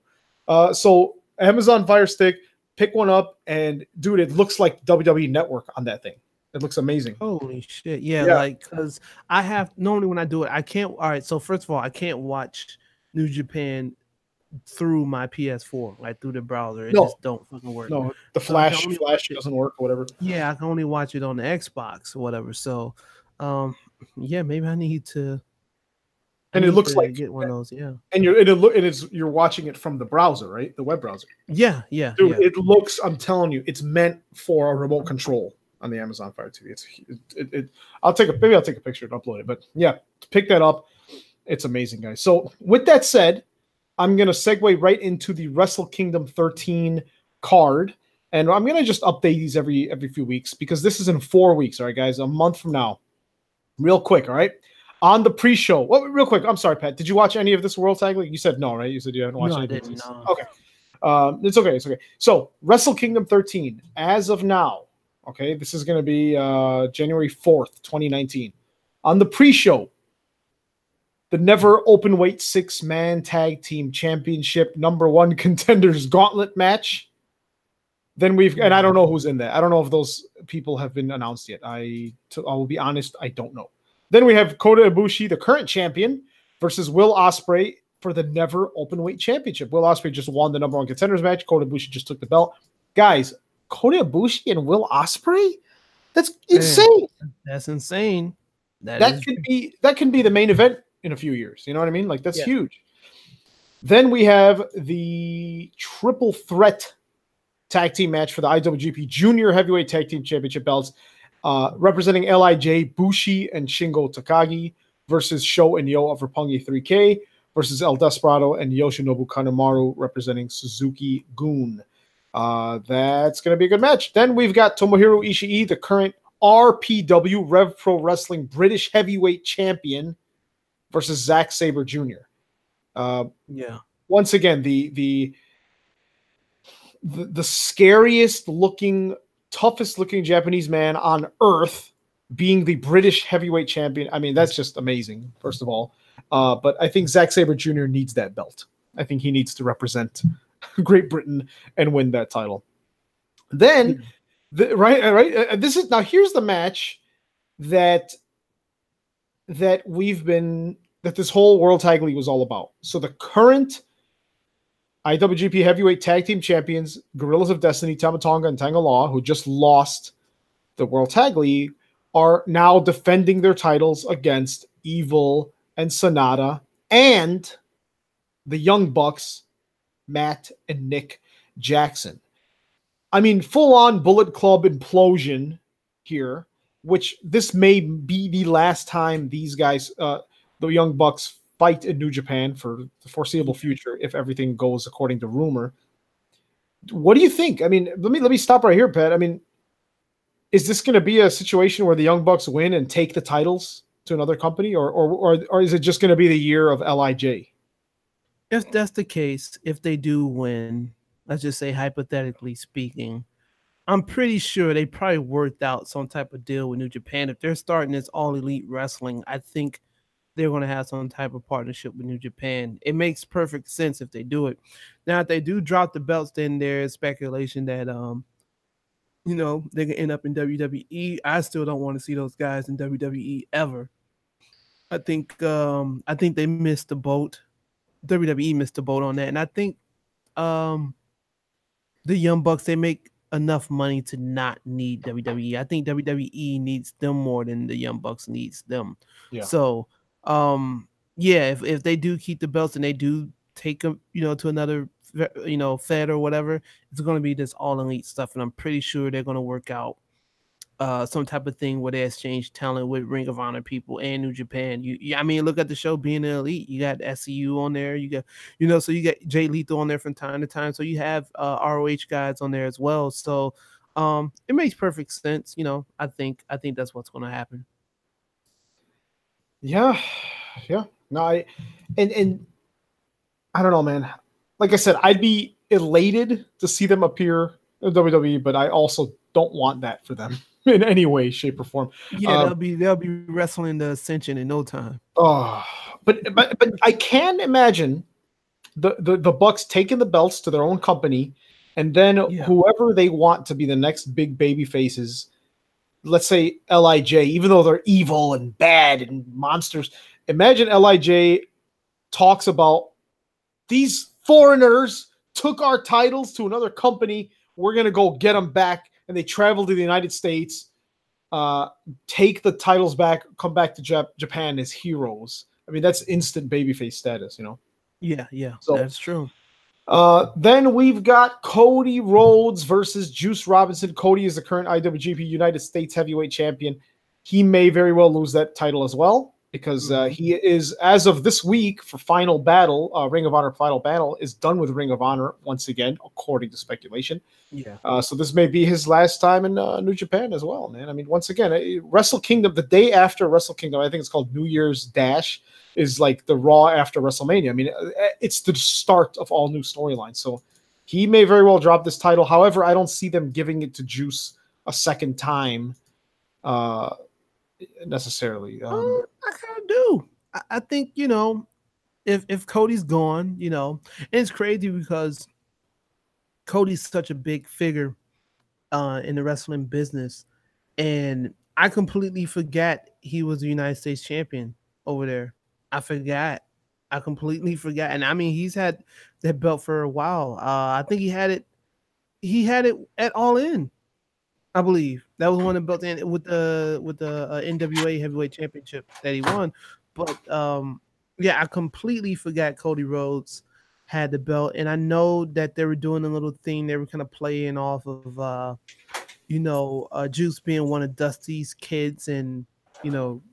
Speaker 1: So Amazon Fire Stick, pick one up, and dude, it looks like WWE Network on that thing. It looks amazing.
Speaker 2: Holy shit. Yeah. Like, because I have normally when I do it, I can't. All right. So first of all, I can't watch New Japan through my PS4, like through the browser. It just don't fucking work.
Speaker 1: No, the Flash doesn't work or whatever.
Speaker 2: Yeah, I can only watch it on the Xbox or whatever. So, maybe I need to.
Speaker 1: And it looks like
Speaker 2: get one of those,
Speaker 1: And you're watching it from the browser, right? The web browser.
Speaker 2: Yeah.
Speaker 1: Dude, it looks. I'm telling you, it's meant for a remote control on the Amazon Fire TV. I'll take a picture and upload it. But yeah, pick that up. It's amazing, guys. So with that said, I'm gonna segue right into the Wrestle Kingdom 13 card, and I'm gonna just update these every few weeks because this is in 4 weeks. All right, guys, a month from now. Real quick, all right. On the pre-show, real quick. I'm sorry, Pat. Did you watch any of this World Tag League? You said no, right? You said you haven't watched any of this.
Speaker 2: No.
Speaker 1: Okay. It's okay. It's okay. So Wrestle Kingdom 13, as of now, okay, this is going to be January 4th, 2019. On the pre-show, the never open weight 6-man tag team championship #1 contenders gauntlet match. Then and I don't know who's in that. I don't know if those people have been announced yet. I will be honest, I don't know. Then we have Kota Ibushi, the current champion, versus Will Ospreay for the never open weight championship. Will Ospreay just won the #1 contenders match. Kota Ibushi just took the belt. Guys, Kota Ibushi and Will Ospreay? That's insane.
Speaker 2: That's insane.
Speaker 1: That can be the main event in a few years. You know what I mean? Like, that's huge. Then we have the triple threat tag team match for the IWGP Junior Heavyweight Tag Team Championship belts, representing LIJ, Bushi, and Shingo Takagi versus Sho and Yo of Roppongi 3K versus El Desperado and Yoshinobu Kanemaru representing Suzuki Gun. That's going to be a good match. Then we've got Tomohiro Ishii, the current RPW, Rev Pro Wrestling British Heavyweight Champion, versus Zack Sabre Jr. Once again, the scariest looking, toughest looking Japanese man on earth being the British heavyweight champion. I mean, that's just amazing, first of all. But I think Zack Sabre Jr. needs that belt. I think he needs to represent Great Britain and win that title. Then, this is now, here's the match that this whole World Tag League was all about. So the current IWGP Heavyweight Tag Team Champions, Gorillas of Destiny, Tama Tonga, and Tanga Law, who just lost the World Tag League, are now defending their titles against Evil and Sonata and the Young Bucks, Matt and Nick Jackson. I mean, full-on Bullet Club implosion here, which this may be the last time these guys, the Young Bucks, fight in New Japan for the foreseeable future if everything goes according to rumor. What do you think? I mean, let me stop right here, Pat. I mean, is this going to be a situation where the Young Bucks win and take the titles to another company, or is it just going to be the year of LIJ?
Speaker 2: If that's the case, if they do win, let's just say hypothetically speaking, I'm pretty sure they probably worked out some type of deal with New Japan. If they're starting this All Elite Wrestling, I think they're going to have some type of partnership with New Japan. It makes perfect sense if they do it. Now, if they do drop the belts, then there's speculation that, they're going to end up in WWE. I still don't want to see those guys in WWE ever. I think they missed the boat. WWE missed the boat on that. And I think the Young Bucks, they make enough money to not need WWE. I think WWE needs them more than the Young Bucks needs them. Yeah. So, if they do keep the belts and they do take them, to another, Fed or whatever, it's going to be this All Elite stuff. And I'm pretty sure they're going to work out some type of thing where they exchange talent with Ring of Honor people and New Japan. I mean, look at the show being an Elite. You got SCU on there. You got, so you got Jay Lethal on there from time to time. So you have ROH guys on there as well. So it makes perfect sense. I think that's what's going to happen.
Speaker 1: Yeah. No, and I don't know, man. Like I said, I'd be elated to see them appear in WWE, but I also don't want that for them in any way, shape, or form.
Speaker 2: Yeah, they'll be wrestling the Ascension in no time.
Speaker 1: Oh, but I can imagine the Bucks taking the belts to their own company, and then whoever they want to be the next big baby faces, let's say LIJ, even though they're evil and bad and monsters. Imagine LIJ talks about these foreigners took our titles to another company. We're going to go get them back. And they travel to the United States, take the titles back, come back to Japan as heroes. I mean, that's instant babyface status,
Speaker 2: Yeah, so, that's true.
Speaker 1: Then we've got Cody Rhodes versus Juice Robinson. Cody is the current IWGP United States Heavyweight Champion. He may very well lose that title as well, because he is, as of this week, for Final Battle, Ring of Honor Final Battle is done with Ring of Honor once again, according to speculation.
Speaker 2: Yeah.
Speaker 1: So this may be his last time in New Japan as well, man. I mean, once again, Wrestle Kingdom, the day after Wrestle Kingdom, I think it's called New Year's Dash, is like the Raw after WrestleMania. I mean, it's the start of all new storylines. So he may very well drop this title. However, I don't see them giving it to Juice a second time necessarily.
Speaker 2: I kind of do. I think if Cody's gone, and it's crazy because Cody's such a big figure in the wrestling business, and I completely forgot he was the United States champion over there. I forgot. I completely forgot. And I mean, he's had that belt for a while. I think he had it. He had it at All In, I believe. That was one of the belts in with the NWA Heavyweight Championship that he won. But yeah, I completely forgot Cody Rhodes had the belt, and I know that they were doing a little thing. They were kind of playing off of Juice being one of Dusty's kids, and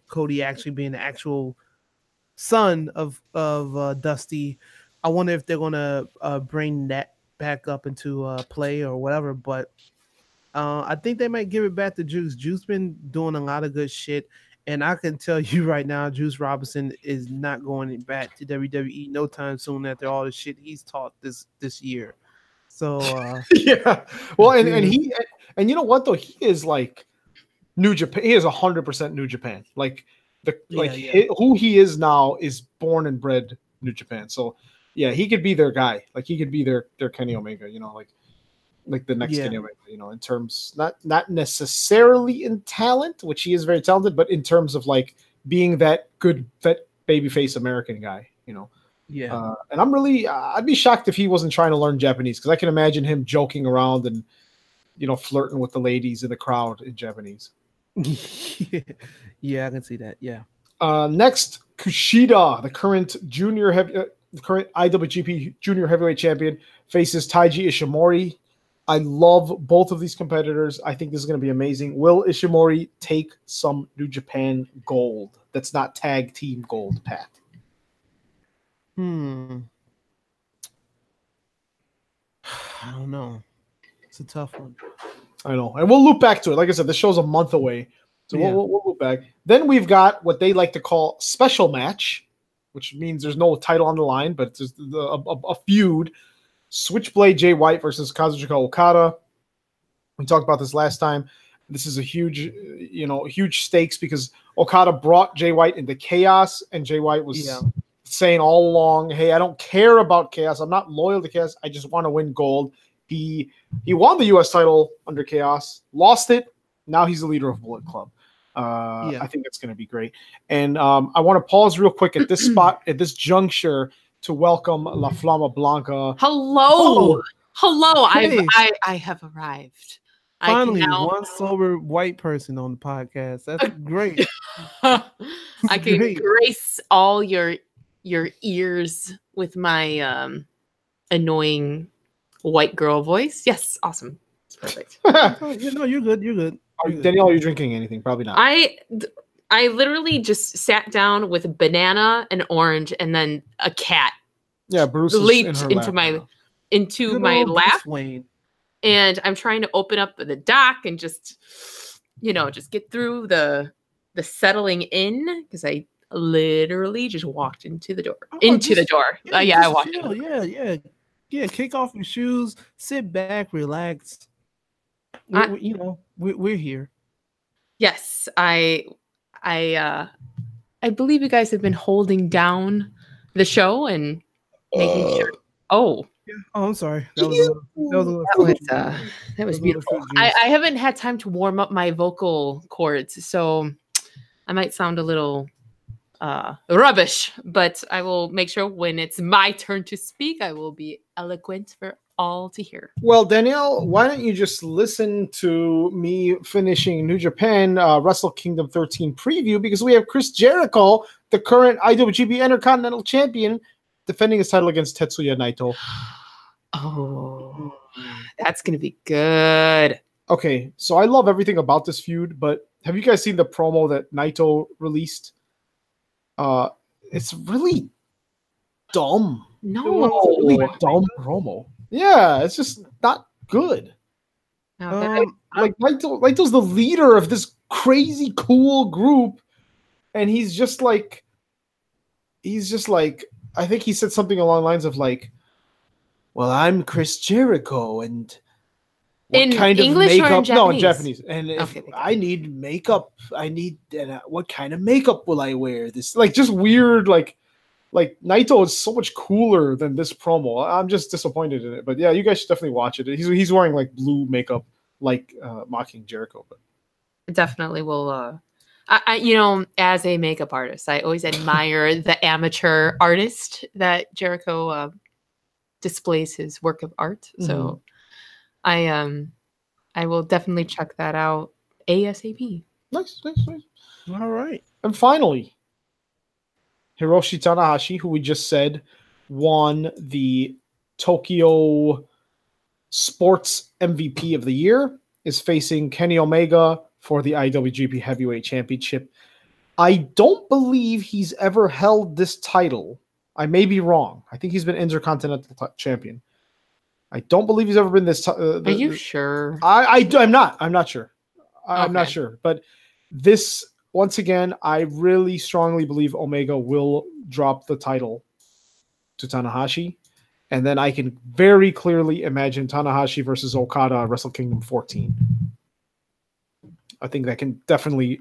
Speaker 2: Cody actually being the actual son of Dusty. I wonder if they're gonna bring that back up into play or whatever. But I think they might give it back to Juice. Juice been doing a lot of good shit, and I can tell you right now, Juice Robinson is not going back to WWE no time soon after all the shit he's taught this year. So
Speaker 1: yeah, well, and you know what though, he is like New Japan. He is 100% New Japan. Like who he is now is born and bred New Japan. So yeah, he could be their guy. Like he could be their Kenny Omega. Like the next Kenny Omega. In terms not necessarily in talent, which he is very talented, but in terms of like being that babyface American guy.
Speaker 2: Yeah.
Speaker 1: And I'd be shocked if he wasn't trying to learn Japanese, because I can imagine him joking around and, flirting with the ladies in the crowd in Japanese.
Speaker 2: Yeah, I can see that. Yeah.
Speaker 1: Next, Kushida, the current IWGP Junior Heavyweight Champion, faces Taiji Ishimori. I love both of these competitors. I think this is going to be amazing. Will Ishimori take some New Japan gold that's not tag team gold, Pat?
Speaker 2: I don't know. It's a tough one.
Speaker 1: I know. And we'll loop back to it. Like I said, this show's a month away. So we'll loop back. Then we've got what they like to call special match, which means there's no title on the line, but it's just a feud. Switchblade Jay White versus Kazuchika Okada. We talked about this last time. This is a huge stakes, because Okada brought Jay White into Chaos, and Jay White was saying all along, hey, I don't care about Chaos. I'm not loyal to Chaos. I just want to win gold. He won the U.S. title under Chaos, lost it. Now he's the leader of Bullet Club. I think that's going to be great. And I want to pause real quick at this spot, at this juncture, to welcome La Flama Blanca.
Speaker 4: Hello.
Speaker 2: Hey.
Speaker 4: I have arrived.
Speaker 2: Finally, one sober white person on the podcast. That's great.
Speaker 4: I can grace all your ears with my annoying white girl voice. Yes, awesome. It's perfect.
Speaker 2: You're good.
Speaker 1: Danielle, are you drinking anything? Probably not.
Speaker 4: I literally just sat down with a banana, an orange, and then a cat.
Speaker 1: Yeah, Bruce
Speaker 4: leaped into my lap.
Speaker 2: Wayne.
Speaker 4: And I'm trying to open up the dock and just get through the settling in, because I literally just walked into the door. I walked in.
Speaker 2: Yeah. Kick off your shoes, sit back, relax. We're here.
Speaker 4: Yes, I believe you guys have been holding down the show and making sure. Oh,
Speaker 2: I'm sorry. That
Speaker 4: was beautiful. I haven't had time to warm up my vocal cords, so I might sound a little rubbish, but I will make sure when it's my turn to speak, I will be eloquent for all to hear.
Speaker 1: Well, Danielle, why don't you just listen to me finishing New Japan Wrestle Kingdom 13 preview, because we have Chris Jericho, the current IWGP Intercontinental Champion, defending his title against Tetsuya Naito.
Speaker 4: Oh, that's going to be good.
Speaker 1: Okay, so I love everything about this feud, but have you guys seen the promo that Naito released? It's really dumb.
Speaker 4: No.
Speaker 1: It's a really dumb promo. Yeah, it's just not good. Naito's the leader of this crazy cool group, and he's just like, I think he said something along the lines of like, well, I'm Chris Jericho, and what
Speaker 4: In
Speaker 1: kind
Speaker 4: English
Speaker 1: of
Speaker 4: or in
Speaker 1: makeup? No, in
Speaker 4: Japanese?
Speaker 1: Japanese. And if
Speaker 4: Okay, okay.
Speaker 1: I need makeup, what kind of makeup will I wear? This like just weird like Naito is so much cooler than this promo. I'm just disappointed in it. But yeah, you guys should definitely watch it. He's wearing like blue makeup, like mocking Jericho. But
Speaker 4: Definitely will. As a makeup artist, I always admire the amateur artist that Jericho displays his work of art. So I will definitely check that out ASAP.
Speaker 1: nice.
Speaker 2: All right.
Speaker 1: And finally, Hiroshi Tanahashi, who we just said won the Tokyo Sports MVP of the Year, is facing Kenny Omega for the IWGP Heavyweight Championship. I don't believe he's ever held this title. I may be wrong. I think he's been Intercontinental Champion. I don't believe he's ever been this.
Speaker 4: Are you sure?
Speaker 1: I'm not. I'm not sure. I'm not
Speaker 4: Okay.
Speaker 1: sure. But this, once again, I really strongly believe Omega will drop the title to Tanahashi. And then I can very clearly imagine Tanahashi versus Okada at Wrestle Kingdom 14. I think that can definitely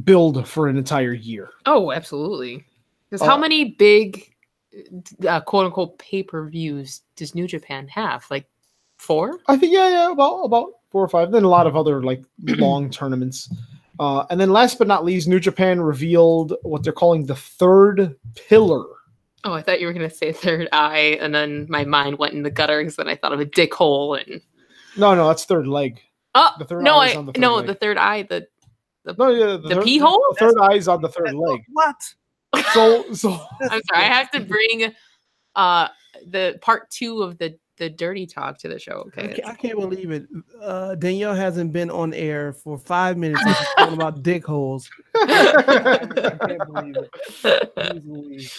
Speaker 1: build for an entire year.
Speaker 4: Oh, absolutely. Because how many big, quote unquote, pay-per-views does New Japan have? Like 4?
Speaker 1: I think about 4 or 5. Then a lot of other like long tournaments. And then last but not least, New Japan revealed what they're calling the third pillar.
Speaker 4: Oh, I thought you were going to say third eye, and then my mind went in the gutter because then I thought of a dick hole. And
Speaker 1: No, that's third leg.
Speaker 4: oh,
Speaker 1: The third
Speaker 4: no,
Speaker 1: eye is on the third leg.
Speaker 4: the third eye, the
Speaker 1: the
Speaker 4: pee hole?
Speaker 1: The third eye is on the third leg.
Speaker 2: What?
Speaker 1: So
Speaker 4: I'm sorry, I have to bring the part 2 of the dirty talk to the show. Okay,
Speaker 2: I can't believe it. Danielle hasn't been on air for 5 minutes and she's talking about dick holes. I can't believe it. Jeez Louise.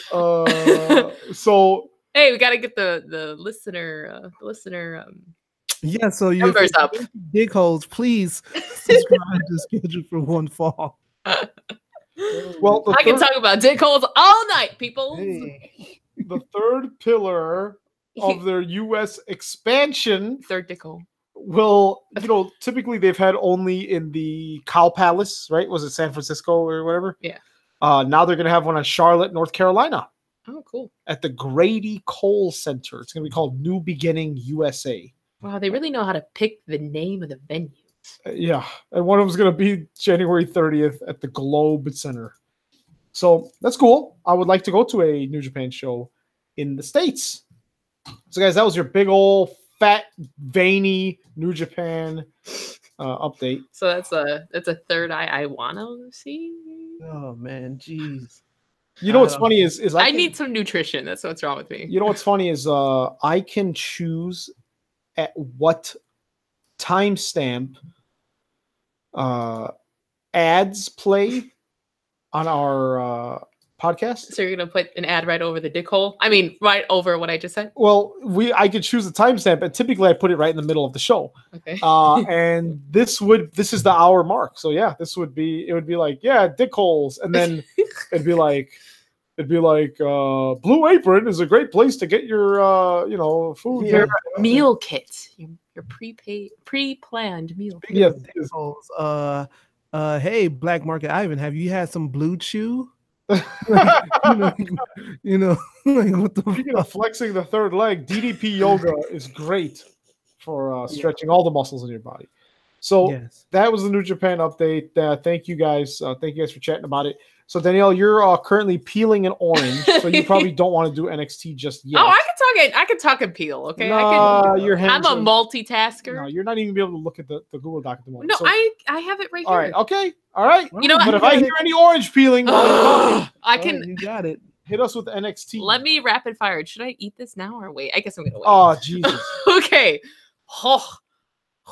Speaker 1: So
Speaker 4: hey, we got to get the listener
Speaker 2: Yeah, so you
Speaker 4: numbers up.
Speaker 2: dick holes, please subscribe to Schedule for One Fall.
Speaker 1: well,
Speaker 4: I can talk about dick holes all night, people.
Speaker 1: the third pillar of their U.S. expansion
Speaker 4: Third dick hole.
Speaker 1: will, typically they've had only in the Cow Palace, right? Was it San Francisco or whatever?
Speaker 4: Yeah.
Speaker 1: Now they're going to have one in Charlotte, North Carolina,
Speaker 4: Oh, cool.
Speaker 1: at the Grady Cole Center. It's going to be called New Beginning USA.
Speaker 4: Wow, they really know how to pick the name of the venue.
Speaker 1: Yeah, and one of them's going to be January 30th at the Globe Center. So that's cool. I would like to go to a New Japan show in the States. So, guys, that was your big old fat, veiny New Japan update.
Speaker 4: So that's a third eye I want to see.
Speaker 2: Oh man, jeez.
Speaker 1: You know what's funny is
Speaker 4: I need some nutrition. That's what's wrong with me.
Speaker 1: You know what's funny is I can choose at what timestamp ads play on our podcast.
Speaker 4: So you're gonna put an ad right over the dick hole? I mean, right over what I just said.
Speaker 1: Well, I could choose the timestamp, and typically I put it right in the middle of the show.
Speaker 4: Okay.
Speaker 1: And this is the hour mark. So yeah, it would be like, yeah, dick holes, and then it'd be like Blue Apron is a great place to get your food.
Speaker 4: Your meal kit. Your pre-planned meal kit.
Speaker 1: Yeah.
Speaker 2: Dick holes. Hey, Black Market Ivan, have you had some Blue Chew? Like what the
Speaker 1: Speaking of flexing the third leg, DDP yoga is great for stretching all the muscles in your body. So
Speaker 2: yes.
Speaker 1: That was the New Japan update. Thank you guys. Thank you guys for chatting about it. So Danielle, you're currently peeling an orange, so you probably don't want to do NXT just yet.
Speaker 4: Oh, I can talk and peel. Okay,
Speaker 1: your hands
Speaker 4: I'm a multitasker.
Speaker 1: No, you're not even gonna be able to look at the Google Doc at the moment.
Speaker 4: No,
Speaker 1: So,
Speaker 4: I have it right
Speaker 1: all
Speaker 4: here.
Speaker 1: right, okay, all right.
Speaker 4: You know what?
Speaker 1: But if I hear any orange peeling,
Speaker 4: I
Speaker 2: can. You got it.
Speaker 1: hit us with NXT.
Speaker 4: Let me rapid fire. Should I eat this now or wait? I guess I'm gonna wait.
Speaker 1: Oh Jesus.
Speaker 4: Okay. Oh.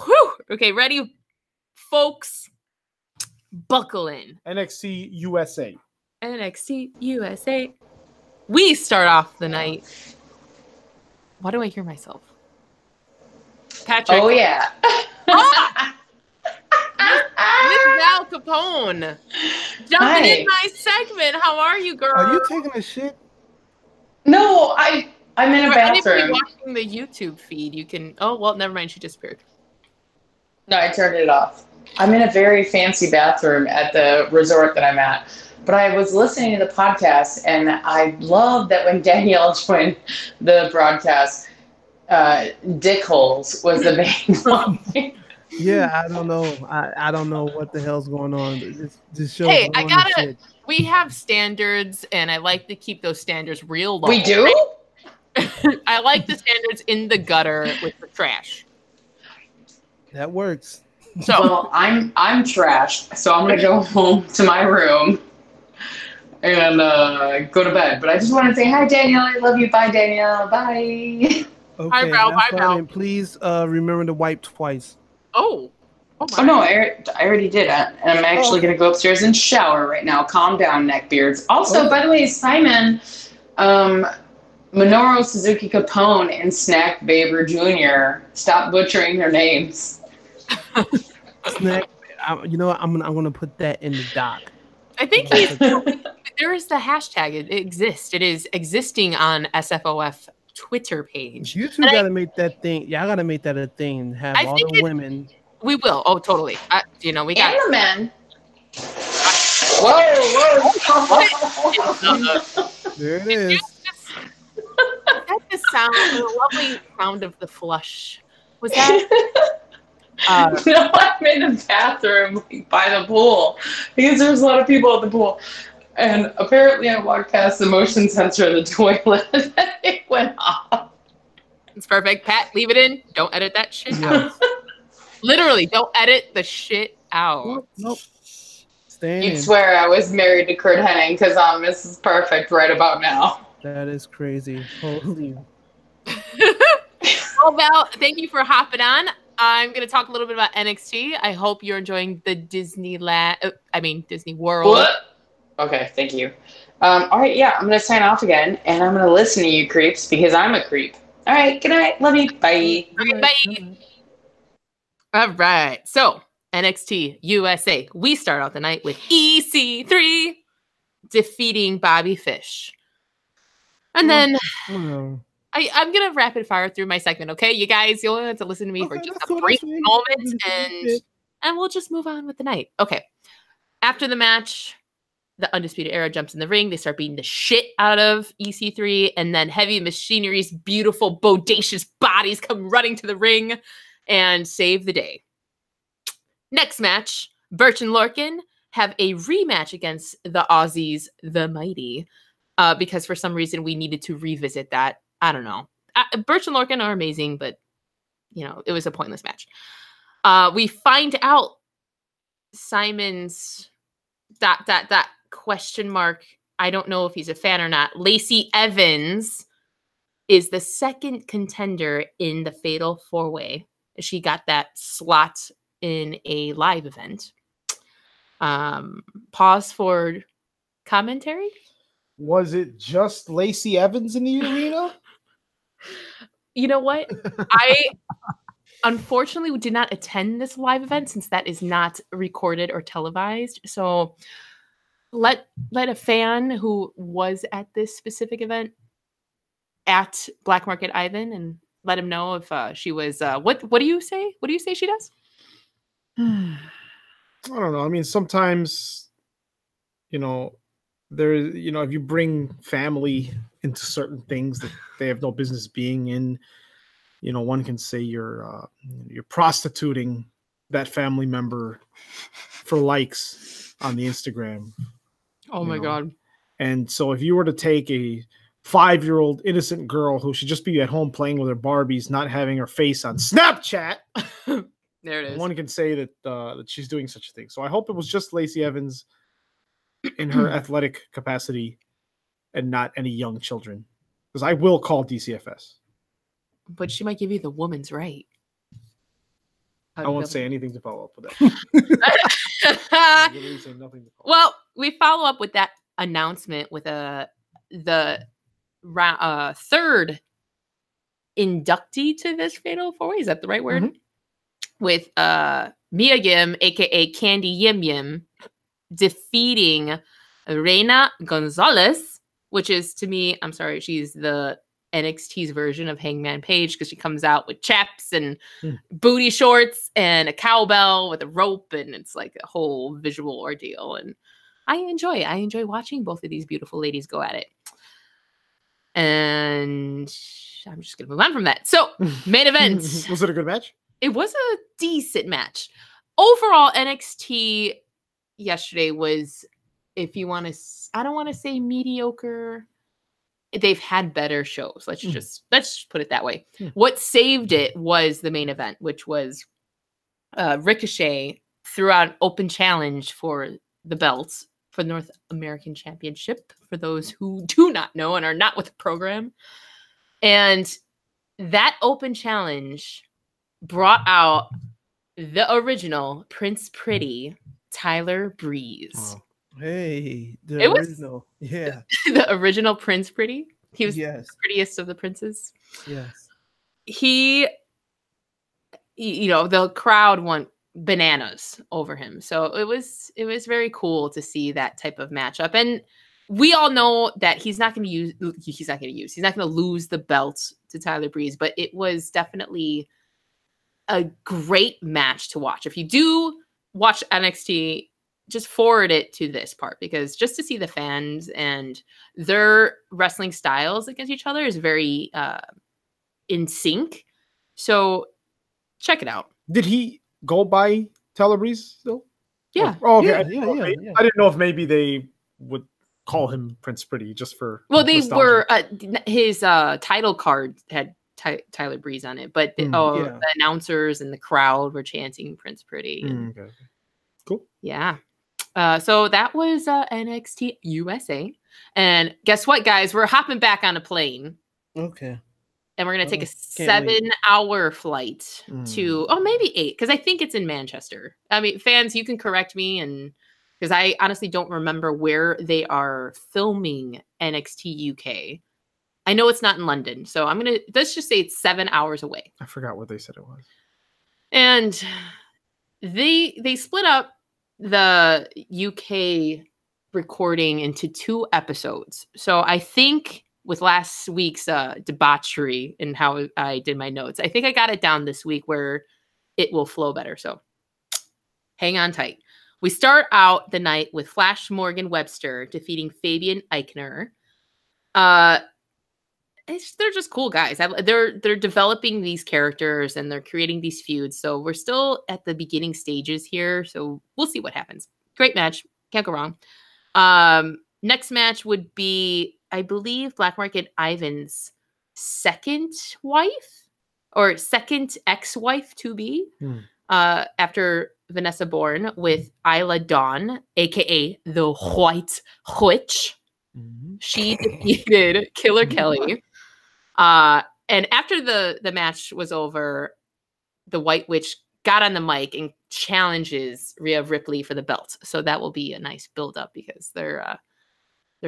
Speaker 4: Whew. Okay, ready, folks? Buckle in.
Speaker 1: NXT USA.
Speaker 4: NXT USA. We start off the night. Why do I hear myself? Patrick.
Speaker 3: Oh yeah.
Speaker 4: Miss Val Capone. Jumping
Speaker 3: Hi.
Speaker 4: in my segment. How are you, girl?
Speaker 2: Are you taking a shit?
Speaker 3: No, I'm in a
Speaker 4: For anybody
Speaker 3: bathroom.
Speaker 4: watching the YouTube feed, you can. Oh well, never mind. She disappeared.
Speaker 3: No, I turned it off. I'm in a very fancy bathroom at the resort that I'm at. But I was listening to the podcast, and I love that when Danielle joined the broadcast, Dick Holes was the main one.
Speaker 2: Yeah, I don't know. I don't know what the hell's going on. This show.
Speaker 4: Hey, I gotta. We have standards, and I like to keep those standards real low.
Speaker 3: We do?
Speaker 4: I like the standards in the gutter with the trash.
Speaker 2: That works.
Speaker 4: So
Speaker 3: Well, I'm trashed, so I'm gonna go home to my room and go to bed. But I just want to say hi, Danielle. I love you. Bye, Danielle. Bye.
Speaker 2: Okay,
Speaker 4: Val,
Speaker 2: that's
Speaker 4: bye,
Speaker 2: fine.
Speaker 4: Val.
Speaker 2: And please remember to wipe twice.
Speaker 4: oh my.
Speaker 3: Oh no, I already did. And I'm actually gonna go upstairs and shower right now. Calm down, neckbeards. Also, by the way, Simon, Minoru Suzuki Capone and Snack Baber Jr. Stop butchering their names.
Speaker 2: Snack. You know what? I'm gonna put that in the doc.
Speaker 4: I think there is the hashtag. It exists. It is existing on SFOF Twitter page.
Speaker 2: You two gotta make that thing. Y'all gotta make that a thing. Have
Speaker 4: I
Speaker 2: all
Speaker 4: think
Speaker 2: the women.
Speaker 4: We will. Oh, totally. We got
Speaker 3: And the men. Whoa.
Speaker 2: There it is.
Speaker 4: That the sound, the lovely sound of the flush. Was that?
Speaker 3: No, I'm in the bathroom by the pool because there's a lot of people at the pool. And apparently I walked past the motion sensor of the toilet and it went off.
Speaker 4: It's perfect. Pat, leave it in. Don't edit that shit out.
Speaker 2: Yes.
Speaker 4: Literally, don't edit the shit out.
Speaker 2: Nope. Staying
Speaker 3: You'd
Speaker 2: in.
Speaker 3: swear I was married to Kurt Hennig because I'm Mrs. Perfect right about now.
Speaker 2: That is crazy. Holy.
Speaker 4: Well, Val, thank you for hopping on. I'm going to talk a little bit about NXT. I hope you're enjoying the Disney World.
Speaker 3: What? Okay, thank you. All right, yeah, I'm going to sign off again, and I'm going to listen to you creeps because I'm a creep. All right, good night. Love you. Bye.
Speaker 4: Bye. All right. So, NXT USA. We start out the night with EC3 defeating Bobby Fish. And then I'm going to rapid fire through my segment, okay? You guys, you'll have to listen to me for just a brief moment, and we'll just move on with the night. Okay. After the match, the Undisputed Era jumps in the ring. They start beating the shit out of EC3, and then Heavy Machinery's beautiful, bodacious bodies come running to the ring and save the day. Next match, Birch and Lorcan have a rematch against the Aussies, the Mighty, because for some reason we needed to revisit that. I don't know. Birch and Lorcan are amazing, but, you know, it was a pointless match. We find out Simon's ... question mark. I don't know if he's a fan or not. Lacey Evans is the second contender in the Fatal 4-Way. She got that slot in a live event. Pause for commentary.
Speaker 1: Was it just Lacey Evans in the arena?
Speaker 4: You know what? I unfortunately did not attend this live event since that is not recorded or televised. So let a fan who was at this specific event at Black Market Ivan and let him know if she was what do you say? What do you say she does?
Speaker 1: I don't know. I mean, sometimes, you know, if you bring family into certain things that they have no business being in, you know, one can say you're prostituting that family member for likes on the Instagram.
Speaker 4: Oh my God.
Speaker 1: And so if you were to take a 5-year-old innocent girl who should just be at home playing with her Barbies, not having her face on Snapchat,
Speaker 4: there it is.
Speaker 1: one can say that she's doing such a thing. So I hope it was just Lacey Evans in her athletic capacity and not any young children, because I will call DCFS.
Speaker 4: But she might give you the woman's right.
Speaker 1: I won't say anything to follow up with that. I literally say nothing to follow up.
Speaker 4: Well, we follow up with that announcement with the third inductee to this Fatal 4-Way. Is that the right word? Mm-hmm. With Mia Yim, aka Candy Yim Yim, defeating Reina Gonzalez, which is, to me, I'm sorry, she's the NXT's version of Hangman Page because she comes out with chaps and booty shorts and a cowbell with a rope, and it's like a whole visual ordeal. And I enjoy watching both of these beautiful ladies go at it. And I'm just gonna move on from that. So, main event.
Speaker 1: Was it a good match?
Speaker 4: It was a decent match. Overall, NXT yesterday was, if you want to, I don't want to say mediocre. They've had better shows. Let's just put it that way. What saved it was the main event, which was Ricochet threw out an open challenge for the belts for the North American Championship, for those who do not know and are not with the program. And that open challenge brought out the original Prince Pretty, Tyler Breeze.
Speaker 2: Oh. Hey, the
Speaker 4: It
Speaker 2: original. Yeah.
Speaker 4: The original Prince Pretty. He was
Speaker 2: Yes.
Speaker 4: the prettiest of the princes.
Speaker 2: Yes.
Speaker 4: He, the crowd went bananas over him. So it was very cool to see that type of matchup. And we all know that he's not going to lose the belt to Tyler Breeze, but it was definitely a great match to watch. If you do watch NXT, just forward it to this part, because just to see the fans and their wrestling styles against each other is very in sync. So check it out.
Speaker 1: Did he go by Tyler Breeze still?
Speaker 4: Yeah.
Speaker 1: Oh, okay.
Speaker 2: Yeah,
Speaker 1: I didn't
Speaker 2: yeah.
Speaker 1: I didn't know if maybe they would call him Prince Pretty just for.
Speaker 4: Well, they
Speaker 1: nostalgia.
Speaker 4: were his title card had Tyler Breeze on it, but the announcers and the crowd were chanting Prince Pretty. And,
Speaker 1: Okay. Cool.
Speaker 4: yeah. So that was NXT USA. And guess what, guys? We're hopping back on a plane.
Speaker 2: Okay.
Speaker 4: And we're going to take a
Speaker 2: can't wait.
Speaker 4: 7-hour flight to, maybe 8, because I think it's in Manchester. I mean, fans, you can correct me, and because I honestly don't remember where they are filming NXT UK. I know it's not in London, so let's just say it's 7 hours away.
Speaker 1: I forgot what they said it was.
Speaker 4: And they split up the UK recording into 2 episodes. So I think with last week's debauchery and how I did my notes, I think I got it down this week where it will flow better. So hang on tight. We start out the night with Flash Morgan Webster defeating Fabian Eichner. They're just cool guys. They're developing these characters and they're creating these feuds. So we're still at the beginning stages here. So we'll see what happens. Great match. Can't go wrong. Next match would be, I believe, Black Market Ivan's second wife or second ex-wife to be after Vanessa Bourne with Isla Dawn, aka the White Witch. She defeated Killer Kelly. And after the match was over, the White Witch got on the mic and challenges Rhea Ripley for the belt. So that will be a nice build up because their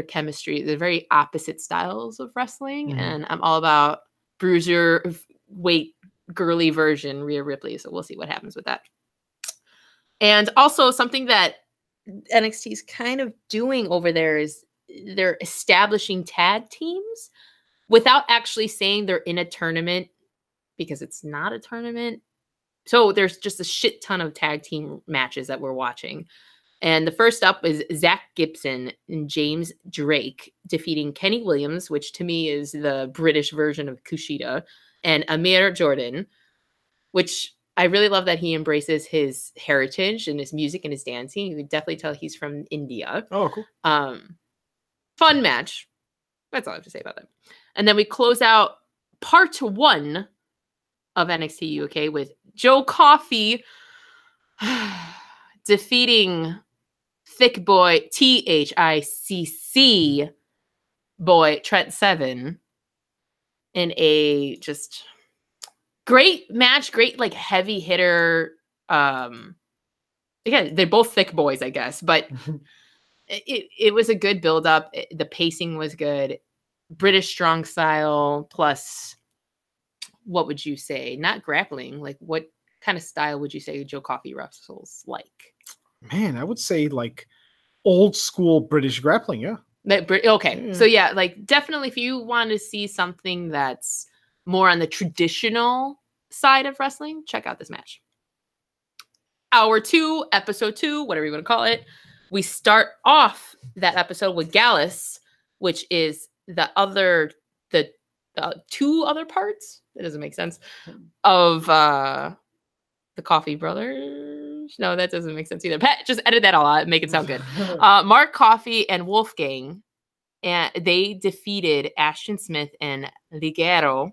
Speaker 4: chemistry, they're very opposite styles of wrestling. And I'm all about bruiser weight girly version Rhea Ripley. So we'll see what happens with that. And also something that NXT is kind of doing over there is they're establishing tag teams without actually saying they're in a tournament, because it's not a tournament. So there's just a shit ton of tag team matches that we're watching. And the first up is Zach Gibson and James Drake defeating Kenny Williams, which to me is the British version of Kushida, and Amir Jordan, which I really love that he embraces his heritage and his music and his dancing. You can definitely tell he's from India.
Speaker 1: Oh, cool.
Speaker 4: Fun match. That's all I have to say about that. And then we close out part 1 of NXT UK with Joe Coffey defeating thick boy THICC boy Trent Seven in a just great match, great like heavy hitter. Again, they're both thick boys, I guess, but it was a good build up. The pacing was good. British strong style plus, what would you say? Not grappling. Like, what kind of style would you say Joe Coffey wrestles like?
Speaker 1: Man, I would say like old school British grappling. Yeah.
Speaker 4: Okay, so yeah, like definitely if you want to see something that's more on the traditional side of wrestling, check out this match. Hour 2, episode 2, whatever you want to call it. We start off that episode with Gallus, which is the two other parts. That doesn't make sense. Of the Coffee Brothers. No, that doesn't make sense either. Pat, just edit that all out and make it sound good. Mark Coffey and Wolfgang, and they defeated Ashton Smith and Ligero.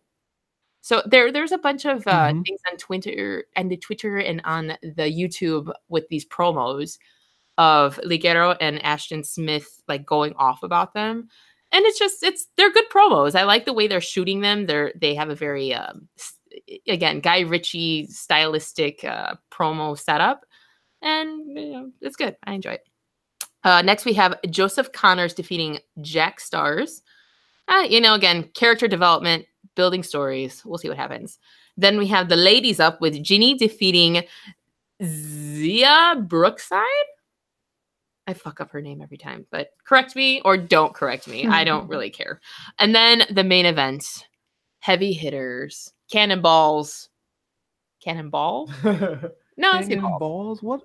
Speaker 4: So there's a bunch of things on Twitter and on the YouTube with these promos of Ligero and Ashton Smith like going off about them. And they're good promos. I like the way they're shooting them. They have a very again, Guy Ritchie stylistic promo setup, and it's good. I enjoy it. Next we have Joseph Connors defeating Jack Stars. Again, character development, building stories. We'll see what happens. Then we have the ladies up with Ginny defeating Zia Brookside. I fuck up her name every time, but correct me or don't correct me. I don't really care. And then the main event, heavy hitters, cannonballs. Cannonball? No, it's
Speaker 2: cannonballs. What?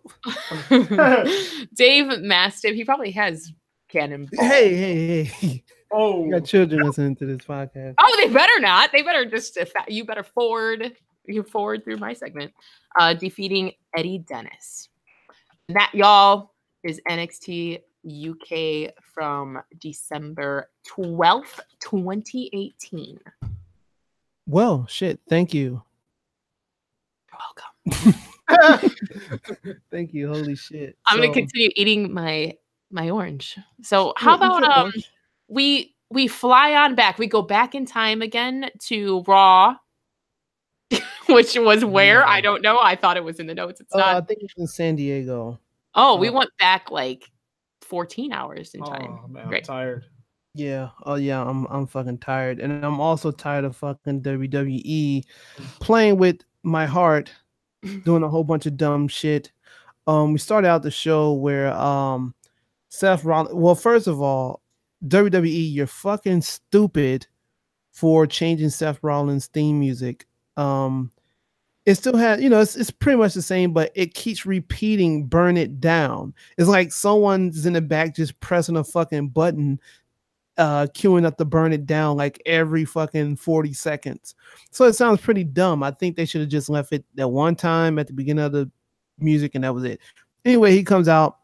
Speaker 4: Dave Mastiff. He probably has cannonballs.
Speaker 2: Hey. Oh, you got children listening to this podcast.
Speaker 4: Oh, they better not. They better just. You better forward through my segment. Defeating Eddie Dennis. That, y'all, is NXT UK from December 12th, 2018.
Speaker 2: Well, shit. Thank you.
Speaker 4: You're
Speaker 2: welcome. Thank you. Holy shit.
Speaker 4: I'm gonna continue eating my orange. So how about we fly on back. We go back in time again to Raw, which was where? I don't know. I thought it was in the notes. It's not.
Speaker 2: I think it's in San Diego.
Speaker 4: Oh, we went back like 14 hours in time.
Speaker 1: Oh man,
Speaker 4: Great.
Speaker 1: I'm tired.
Speaker 2: Yeah. Oh yeah, I'm fucking tired. And I'm also tired of fucking WWE playing with my heart, doing a whole bunch of dumb shit. We started out the show where Seth Rollins. Well, first of all, WWE, you're fucking stupid for changing Seth Rollins' theme music. It still has, it's pretty much the same, but it keeps repeating "Burn It Down." It's like someone's in the back just pressing a fucking button, queuing up the "Burn It Down" like every fucking 40 seconds. So it sounds pretty dumb. I think they should have just left it that one time at the beginning of the music and that was it. Anyway, he comes out,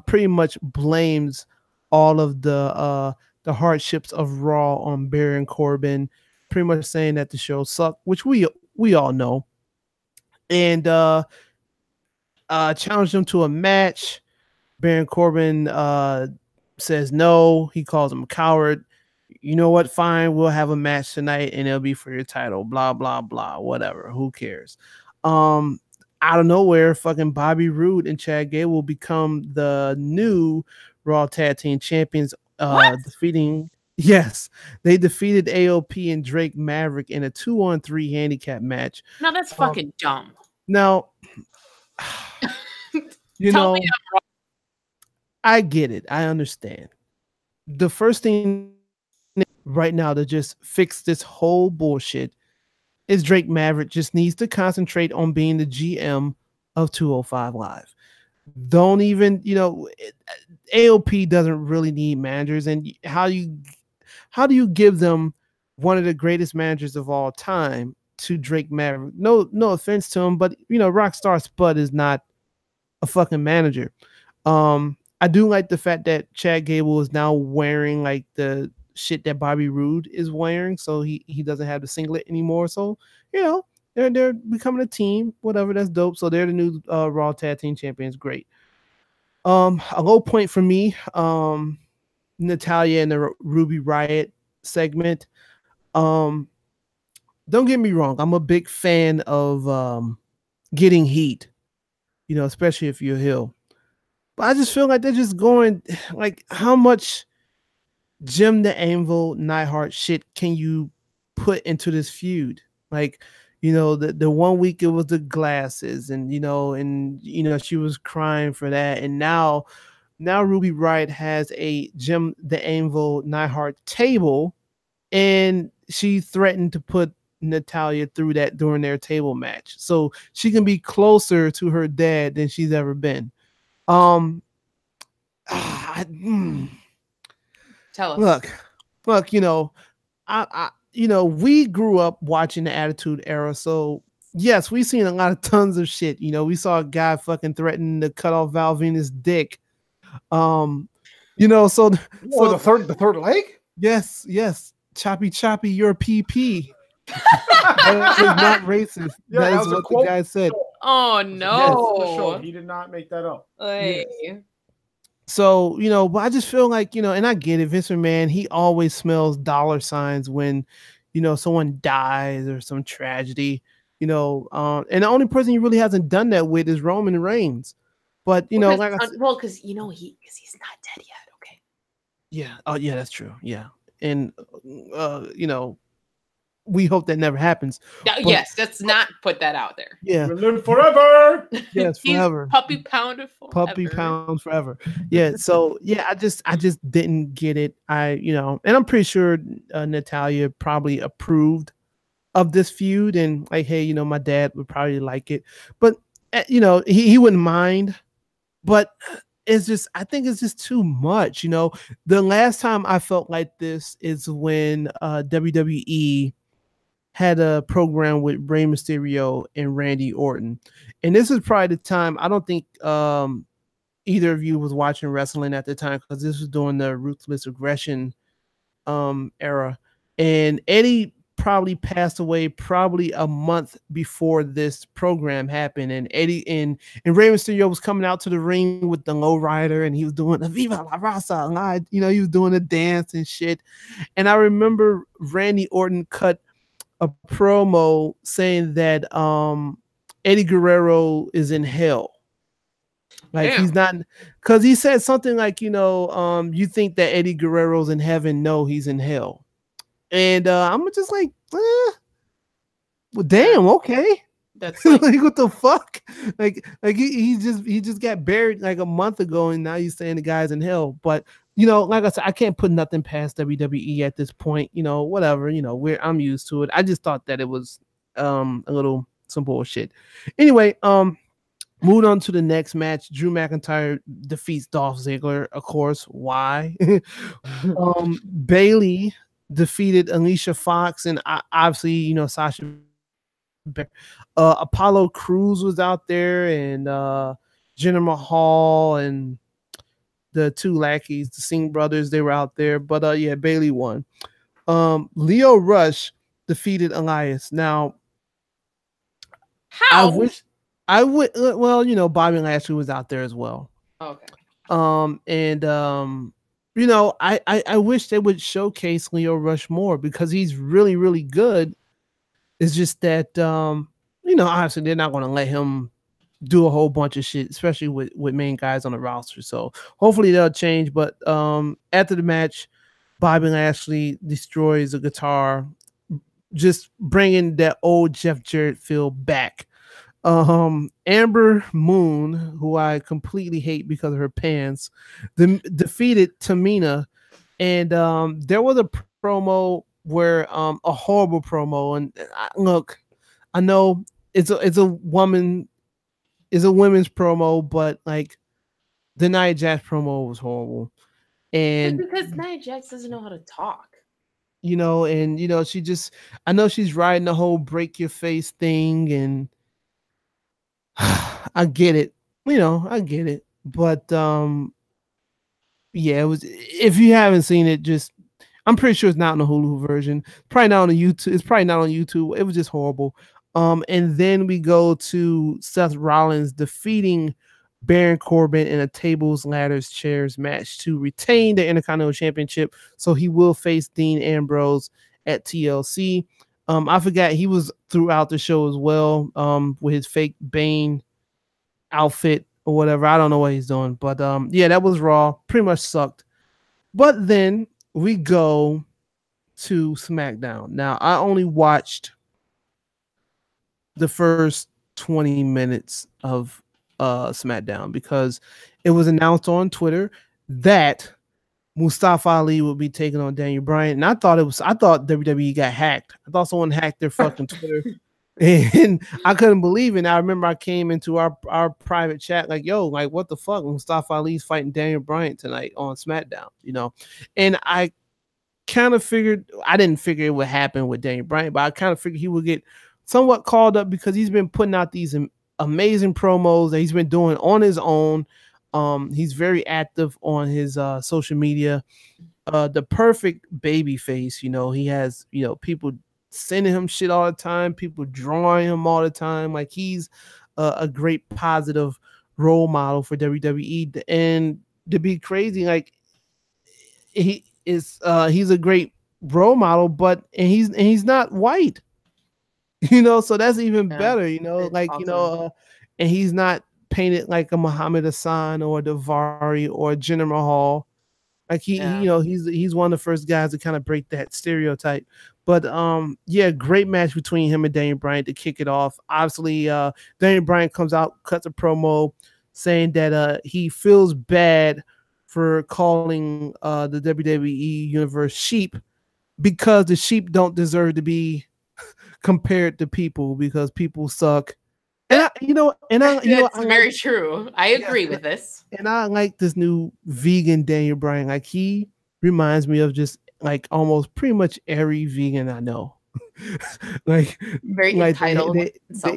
Speaker 2: pretty much blames all of the hardships of Raw on Baron Corbin, pretty much saying that the show sucked, which we all know. And challenged him to a match. Baron Corbin says no. He calls him a coward. You know what? Fine, we'll have a match tonight, and it'll be for your title. Blah blah blah. Whatever. Who cares? Out of nowhere, fucking Bobby Roode and Chad Gable become the new Raw Tag Team Champions. Defeating. Yes, they defeated AOP and Drake Maverick in a 2-on-3 handicap match.
Speaker 4: No, that's fucking dumb.
Speaker 2: Now, I get it. I understand. The first thing right now to just fix this whole bullshit is Drake Maverick just needs to concentrate on being the GM of 205 Live. Don't even, AOP doesn't really need managers, and how do you give them one of the greatest managers of all time to Drake Maverick? No offense to him, but Rockstar Spud is not a fucking manager. I do like the fact that Chad Gable is now wearing like the shit that Bobby Roode is wearing, so he doesn't have the singlet anymore. So they're becoming a team, whatever. That's dope. So they're the new Raw Tag Team Champions. Great. A low point for me, Natalya and the Ruby Riott segment. Don't get me wrong, I'm a big fan of getting heat, especially if you're a heel. But I just feel like they're just going, like, how much Jim the Anvil Neidhart shit can you put into this feud? Like, the 1 week it was the glasses, and she was crying for that, and now now Ruby Riott has a Jim the Anvil Neidhart table, and she threatened to put Natalya through that during their table match, so she can be closer to her dad than she's ever been.
Speaker 4: Tell us.
Speaker 2: Look, you know, we grew up watching the Attitude Era, so yes, we've seen a lot of tons of shit. You know, we saw a guy fucking threatening to cut off Val Venus' dick. You know, so
Speaker 1: the third leg?
Speaker 2: Yes. Choppy, you're PP. That was not racist.
Speaker 1: Yeah,
Speaker 2: that is what the guy said.
Speaker 4: Oh no.
Speaker 1: He did not make that up.
Speaker 4: Yes.
Speaker 2: So, you know, but I just feel like, you know, and I get it, Vince McMahon, he always smells dollar signs when, you know, someone dies or some tragedy, you know, and the only person he really hasn't done that with is Roman Reigns. But, you know, like
Speaker 4: because you know, he's not dead yet, okay?
Speaker 2: Yeah. Oh, yeah, that's true. Yeah. And you know, we hope that never happens.
Speaker 4: Yes, let's not put that out there.
Speaker 2: Yeah.
Speaker 1: We'll live forever.
Speaker 2: Yes, forever.
Speaker 4: Puppy pound forever.
Speaker 2: Puppy pounds forever. Yeah. So yeah, I just didn't get it. You know, and I'm pretty sure Natalya probably approved of this feud and like, hey, you know, my dad would probably like it, but you know, he wouldn't mind. But it's just, I think it's just too much. You know, the last time I felt like this is when WWE had a program with Rey Mysterio and Randy Orton. And this is probably the time, I don't think either of you was watching wrestling at the time, because this was during the Ruthless Aggression era. And Eddie probably passed away probably a month before this program happened, and Eddie and Rey Mysterio was coming out to the ring with the lowrider, and he was doing a Viva la Raza, and you know, he was doing a dance and shit. And I remember Randy Orton cut a promo saying that Eddie Guerrero is in hell. Like, damn. He's not, because he said something like, you know, you think that Eddie Guerrero's in heaven? No, he's in hell. And I'm just like, well, damn, okay.
Speaker 4: That's like,
Speaker 2: like, what the fuck? Like he just got buried like a month ago, and now he's saying the guy's in hell. But you know, like I said, I can't put nothing past WWE at this point. You know, whatever. You know, I'm used to it. I just thought that it was a little some bullshit. Anyway, moving on to the next match. Drew McIntyre defeats Dolph Ziggler. Of course, why? Bayley defeated Alicia Fox, and obviously, you know, Sasha. Apollo Crews was out there, and Jinder Mahal, and the two lackeys, the Singh brothers, they were out there. But yeah, Bayley won. Lio Rush defeated Elias. Now,
Speaker 4: how?
Speaker 2: I would. Well, you know, Bobby Lashley was out there as well.
Speaker 4: Okay.
Speaker 2: And you know, I wish they would showcase Lio Rush more, because he's really, really good. It's just that, you know, obviously they're not going to let him do a whole bunch of shit, especially with main guys on the roster. So hopefully they'll change. But after the match, Bobby Lashley destroys a guitar, just bringing that old Jeff Jarrett feel back. Amber Moon, who I completely hate because of her pants, defeated Tamina. And there was a promo where a horrible promo, and look, I know it's a women's promo, but like the Nia Jax promo was horrible. And
Speaker 4: because Nia Jax doesn't know how to talk,
Speaker 2: you know, and you know, I know she's riding the whole break your face thing, and I get it, you know, I get it, but yeah, it was, if you haven't seen it, just, I'm pretty sure it's not on the Hulu version. Probably not on YouTube. It's probably not on YouTube. It was just horrible. And then we go to Seth Rollins defeating Baron Corbin in a tables, ladders, chairs match to retain the Intercontinental Championship. So he will face Dean Ambrose at TLC. I forgot he was throughout the show as well, with his fake Bane outfit or whatever. I don't know what he's doing, but yeah, that was Raw. Pretty much sucked. But then we go to SmackDown. Now, I only watched the first 20 minutes of SmackDown, because it was announced on Twitter that Mustafa Ali would be taking on Daniel Bryan, and I thought WWE got hacked. I thought someone hacked their fucking Twitter, and I couldn't believe it. And I remember I came into our private chat like, "Yo, like what the fuck? Mustafa Ali's fighting Daniel Bryan tonight on SmackDown," you know, and I kind of figured, I didn't figure it would happen with Daniel Bryan, but I kind of figured he would get somewhat called up because he's been putting out these amazing promos that he's been doing on his own. He's very active on his social media. The perfect baby face, you know, he has, you know, people sending him shit all the time, people drawing him all the time. Like he's a great positive role model for WWE. And to be crazy, like he's a great role model, but he's not white, you know, so that's even better, you know, like awesome. You know, and he's not painted like a Muhammad Hassan or a Daivari or a Jinder Mahal. Like you know, he's one of the first guys to kind of break that stereotype. But yeah, great match between him and Daniel Bryan to kick it off. Obviously, Daniel Bryan comes out, cuts a promo saying that he feels bad for calling the WWE Universe sheep, because the sheep don't deserve to be compared to people, because people suck. And
Speaker 4: that's very true. I agree with this.
Speaker 2: And I like this new vegan Daniel Bryan. Like he reminds me of just like almost pretty much every vegan I know. Like
Speaker 4: very entitled.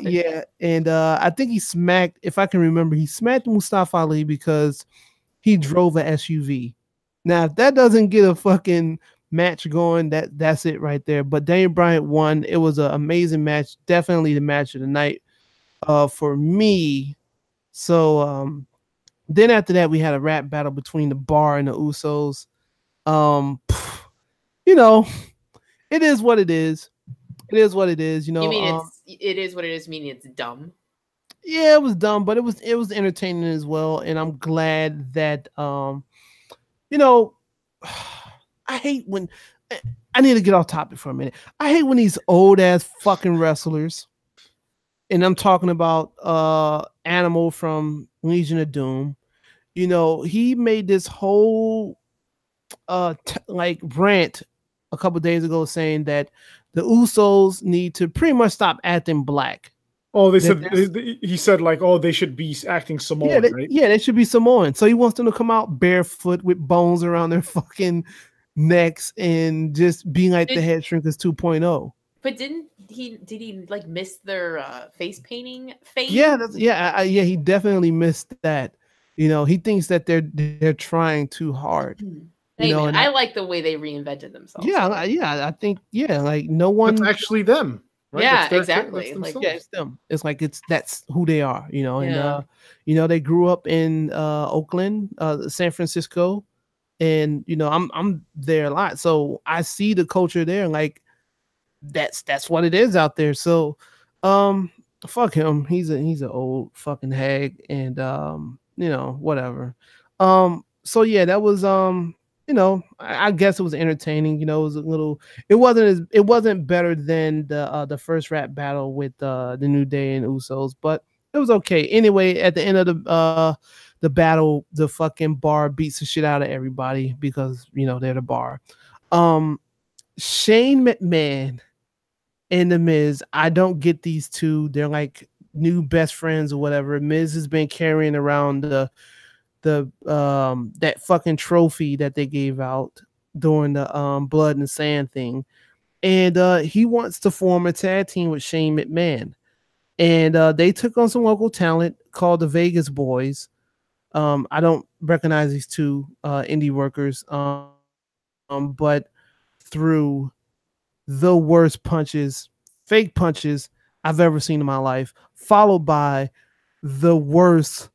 Speaker 2: Yeah, and I think he smacked, if I can remember, he smacked Mustafa Ali because he drove an SUV. Now, if that doesn't get a fucking match going, that's it right there. But Daniel Bryan won. It was an amazing match. Definitely the match of the night for me. So then after that, we had a rap battle between the Bar and the Usos. You know, it is what it is. It is what it is. You know,
Speaker 4: you mean it is what it is, meaning it's dumb.
Speaker 2: Yeah, it was dumb, but it was entertaining as well. And I'm glad that you know, I hate when I need to get off topic for a minute. I hate when these old ass fucking wrestlers, and I'm talking about Animal from Legion of Doom. You know, he made this whole like rant a couple days ago saying that the Usos need to pretty much stop acting black.
Speaker 1: Oh, he said like, oh, they should be acting Samoan, right?
Speaker 2: Yeah, they should be Samoan. So he wants them to come out barefoot with bones around their fucking necks and just being like the Head Shrinkers 2.0.
Speaker 4: But did he like miss their face painting phase?
Speaker 2: Yeah, he definitely missed that. You know, he thinks that they're trying too hard.
Speaker 4: You know, I like the way they reinvented themselves.
Speaker 2: Yeah, I think like no one.
Speaker 1: That's actually them.
Speaker 4: Right? Yeah, exactly.
Speaker 2: Like it's them. It's like that's who they are. You know, and you know, they grew up in Oakland, San Francisco, and you know, I'm there a lot, so I see the culture there. Like that's what it is out there. So, fuck him. He's an old fucking hag, and you know, whatever. So yeah, that was you know, I guess it was entertaining. You know, it was a little. It wasn't better than the first rap battle with the New Day and Usos, but it was okay. Anyway, at the end of the battle, the fucking Bar beats the shit out of everybody because you know they're the Bar. Shane McMahon and The Miz. I don't get these two. They're like new best friends or whatever. Miz has been carrying around the that fucking trophy that they gave out during the Blood and Sand thing, and he wants to form a tag team with Shane McMahon, and they took on some local talent called the Vegas Boys. I don't recognize these two indie workers, but through the worst punches, fake punches I've ever seen in my life, followed by the worst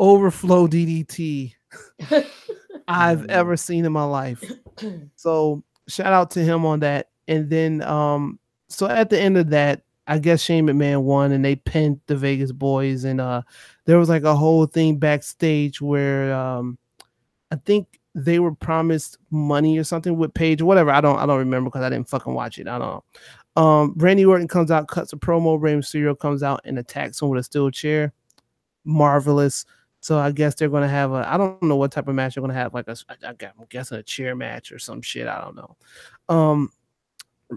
Speaker 2: overflow DDT I've ever seen in my life. So shout out to him on that. And then so at the end of that, I guess Shane McMahon won and they pinned the Vegas Boys, and there was like a whole thing backstage where I think they were promised money or something with Paige or whatever. I don't remember because I didn't fucking watch it. I don't Randy Orton comes out, cuts a promo. Rey Mysterio comes out and attacks him with a steel chair. Marvelous. So I guess they're gonna have I don't know what type of match they're gonna have, like I'm guessing a chair match or some shit. I don't know.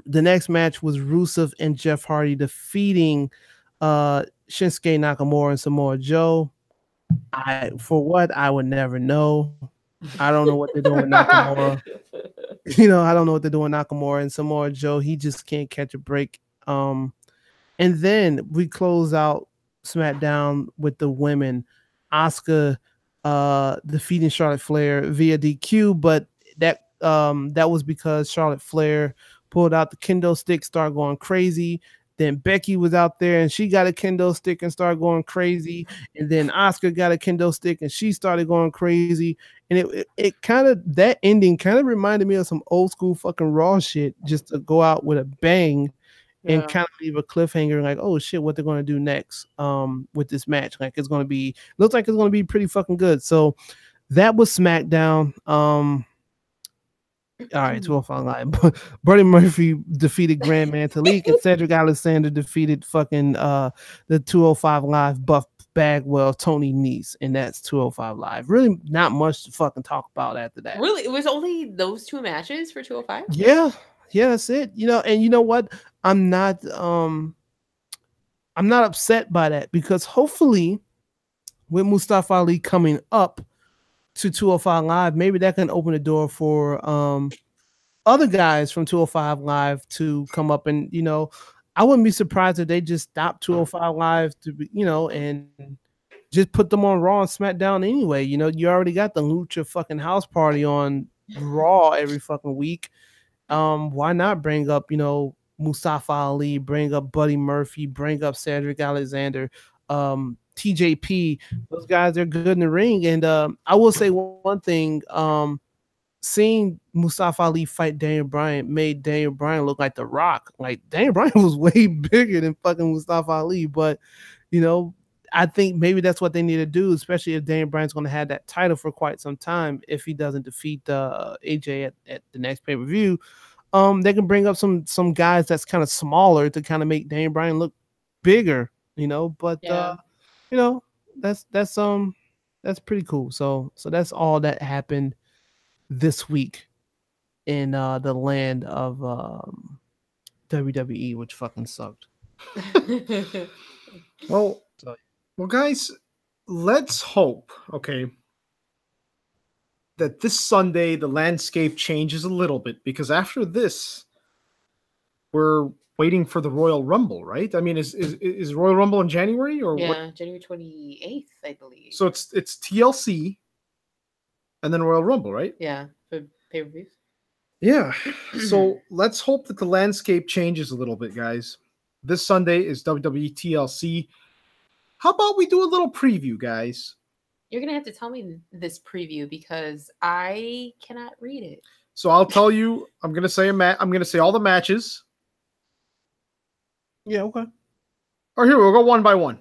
Speaker 2: The next match was Rusev and Jeff Hardy defeating Shinsuke Nakamura and Samoa Joe. I would never know. I don't know what they're doing with Nakamura. I don't know what they're doing with Nakamura and Samoa Joe. He just can't catch a break. And then we close out SmackDown with the women. Asuka defeating Charlotte Flair via DQ, but that was because Charlotte Flair pulled out the kendo stick, started going crazy. Then Becky was out there and she got a kendo stick and started going crazy. And then Asuka got a kendo stick and she started going crazy. And it kind of, that ending kind of reminded me of some old school fucking Raw shit, just to go out with a bang and kind of leave a cliffhanger, like, oh shit, what they're going to do next with this match. Like, looks like it's going to be pretty fucking good. So that was SmackDown. All right, 205 Live. Buddy Murphy defeated Grand Metalik, and Cedric Alexander defeated fucking the 205 Live Buff Bagwell, Tony Nese, and that's 205 Live. Really, not much to fucking talk about after that.
Speaker 4: Really, it was only those two matches for 205.
Speaker 2: Yeah, that's it. And you know what? I'm not upset by that, because hopefully, with Mustafa Ali coming up to 205 Live, maybe that can open the door for other guys from 205 Live to come up. And I wouldn't be surprised if they just stopped 205 Live to be, and just put them on Raw and SmackDown anyway. You already got the Lucha fucking house party on Raw every fucking week. Why not bring up Mustafa Ali, bring up Buddy Murphy, bring up Cedric Alexander, TJP. Those guys are good in the ring. And I will say one thing, seeing Mustafa Ali fight Daniel Bryan made Daniel Bryan look like The Rock. Like, Daniel Bryan was way bigger than fucking Mustafa Ali, but I think maybe that's what they need to do, especially if Daniel Bryan's going to have that title for quite some time. If he doesn't defeat AJ at the next pay-per-view, they can bring up some guys that's kind of smaller to kind of make Daniel Bryan look bigger, but that's pretty cool. So that's all that happened this week in the land of WWE, which fucking sucked.
Speaker 1: Well, guys, let's hope, that this Sunday the landscape changes a little bit, because after this, we're waiting for the Royal Rumble, right? I mean, is Royal Rumble in January or what?
Speaker 4: January 28th, I believe.
Speaker 1: So it's TLC and then Royal Rumble, right?
Speaker 4: Yeah, for pay-per-views.
Speaker 1: Yeah. So let's hope that the landscape changes a little bit, guys. This Sunday is WWE TLC. How about we do a little preview, guys?
Speaker 4: You're going to have to tell me this preview because I cannot read it.
Speaker 1: So I'll tell you, I'm going to say I'm going to say all the matches.
Speaker 2: Yeah, okay.
Speaker 1: All right, here, we'll go one by one.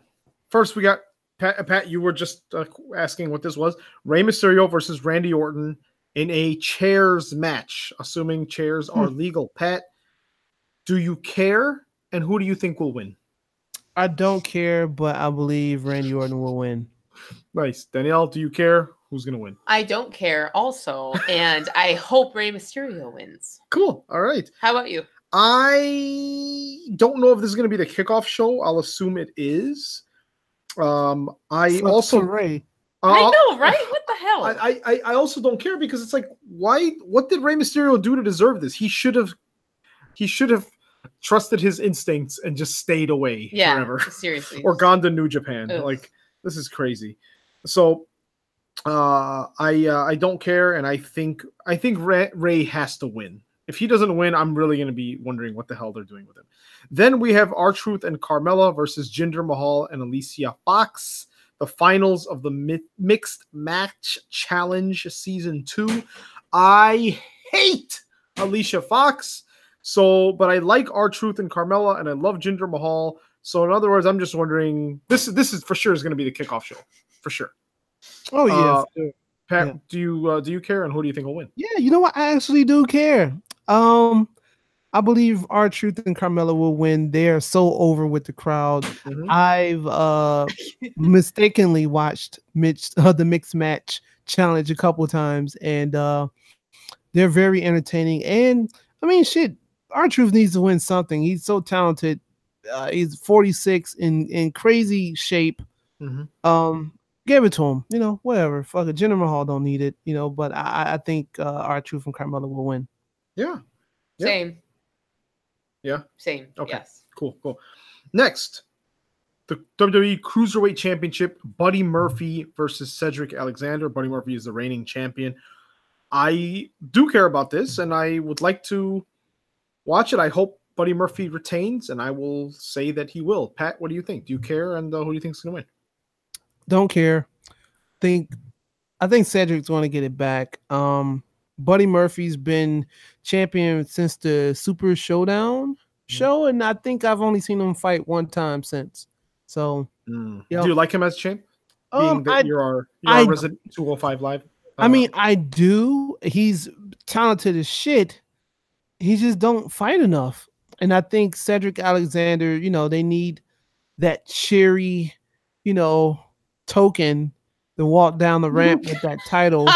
Speaker 1: First, we got Pat, you were just asking what this was. Rey Mysterio versus Randy Orton in a chairs match, assuming chairs are legal. Pat, do you care? And who do you think will win?
Speaker 2: I don't care, but I believe Randy Orton will win.
Speaker 1: Nice. Danielle, do you care? Who's going to win?
Speaker 4: I don't care also, and I hope Rey Mysterio wins.
Speaker 1: Cool. All right.
Speaker 4: How about you?
Speaker 1: I don't know if this is going to be the kickoff show. I'll assume it is. I also
Speaker 2: Ray.
Speaker 4: I know, right? What the hell?
Speaker 1: I also don't care, because it's like, why? What did Rey Mysterio do to deserve this? He should have trusted his instincts and just stayed away forever.
Speaker 4: Seriously.
Speaker 1: Or gone to New Japan. Ugh. Like, this is crazy. So I don't care, and I think Ray has to win. If he doesn't win, I'm really going to be wondering what the hell they're doing with him. Then we have R-Truth and Carmella versus Jinder Mahal and Alicia Fox. The finals of the Mixed Match Challenge Season 2. I hate Alicia Fox, but I like R-Truth and Carmella, and I love Jinder Mahal. So in other words, I'm just wondering, this is for sure is going to be the kickoff show. For sure.
Speaker 2: Oh, yeah. Sure.
Speaker 1: Pat,
Speaker 2: yeah.
Speaker 1: do you care, and who do you think will win?
Speaker 2: Yeah, you know what? I actually do care. I believe R-Truth and Carmella will win. They are so over with the crowd.
Speaker 1: Mhm.
Speaker 2: I've mistakenly watched the mixed match challenge a couple of times, and they're very entertaining. And I mean, shit, R-Truth needs to win something. He's so talented. He's 46 in crazy shape.
Speaker 1: Mhm.
Speaker 2: Give it to him. You know, whatever. Fuck it. Jinder Mahal don't need it. You know, but I think R-Truth and Carmella will win.
Speaker 1: Yeah. Yep.
Speaker 4: Same.
Speaker 1: Yeah.
Speaker 4: Same.
Speaker 1: Okay.
Speaker 4: Yes.
Speaker 1: Cool. Next, the WWE Cruiserweight Championship, Buddy Murphy versus Cedric Alexander. Buddy Murphy is the reigning champion. I do care about this, and I would like to watch it. I hope Buddy Murphy retains, and I will say that he will. Pat, what do you think? Do you care, and who do you think is going to win?
Speaker 2: Don't care. I think Cedric's going to get it back. Buddy Murphy's been champion since the Super Showdown show, and I think I've only seen him fight one time since. So,
Speaker 1: Do you like him as champ? Being that you're our resident 205 Live.
Speaker 2: I mean, I do. He's talented as shit. He just don't fight enough. And I think Cedric Alexander, you know, they need that cheery, you know, token to walk down the ramp with that title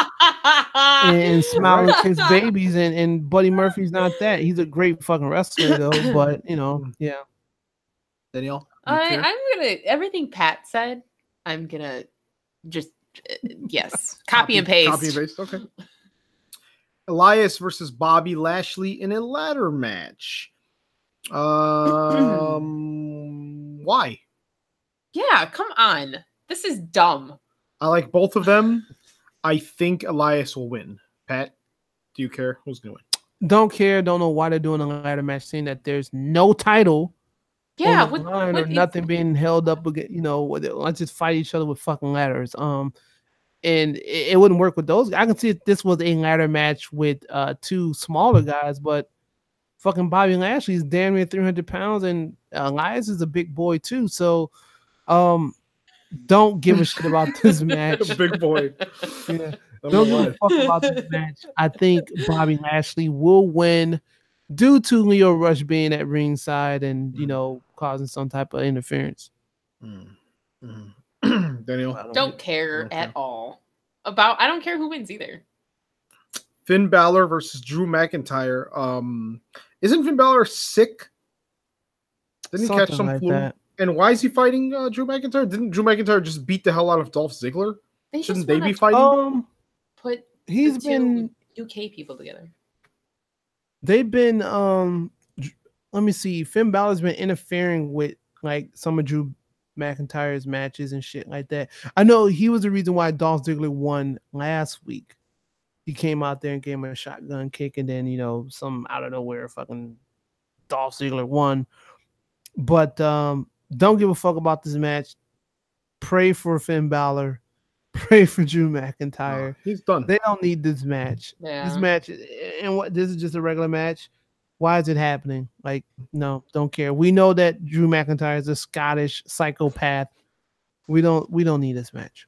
Speaker 2: and smile at his babies. And Buddy Murphy's not that. He's a great fucking wrestler though. But you know, yeah.
Speaker 1: Danielle,
Speaker 4: I'm gonna everything Pat said. I'm gonna just yes, copy and paste.
Speaker 1: Copy and paste. Okay. Elias versus Bobby Lashley in a ladder match. Why?
Speaker 4: Yeah, come on. This is dumb.
Speaker 1: I like both of them. I think Elias will win. Pat, do you care who's going to win?
Speaker 2: Don't care. Don't know why they're doing a ladder match, seeing that there's no title.
Speaker 4: Yeah,
Speaker 2: or nothing being held up again. You know, let's just fight each other with fucking ladders. And it wouldn't work with those. I can see if this was a ladder match with two smaller guys, but fucking Bobby Lashley is damn near 300 pounds, and Elias is a big boy too. So, don't give a shit about this match.
Speaker 1: Big boy.
Speaker 2: Yeah. Don't give a fuck about this match. I think Bobby Lashley will win due to Leo Rush being at ringside and, you know, causing some type of interference.
Speaker 1: Daniel?
Speaker 4: Don't care at all. I don't care who wins either.
Speaker 1: Finn Balor versus Drew McIntyre. Isn't Finn Balor sick? Didn't he catch some flu? That. And why is he fighting Drew McIntyre? Didn't Drew McIntyre just beat the hell out of Dolph Ziggler? Shouldn't they be fighting?
Speaker 4: He's been UK people together.
Speaker 2: They've been let me see. Finn Balor's been interfering with like some of Drew McIntyre's matches and shit like that. I know he was the reason why Dolph Ziggler won last week. He came out there and gave him a shotgun kick, and then, you know, some out of nowhere fucking Dolph Ziggler won. But don't give a fuck about this match. Pray for Finn Balor. Pray for Drew McIntyre.
Speaker 1: He's done.
Speaker 2: They don't need this match.
Speaker 4: Yeah.
Speaker 2: This match, and what? This is just a regular match. Why is it happening? Like, no, don't care. We know that Drew McIntyre is a Scottish psychopath. We don't need this match.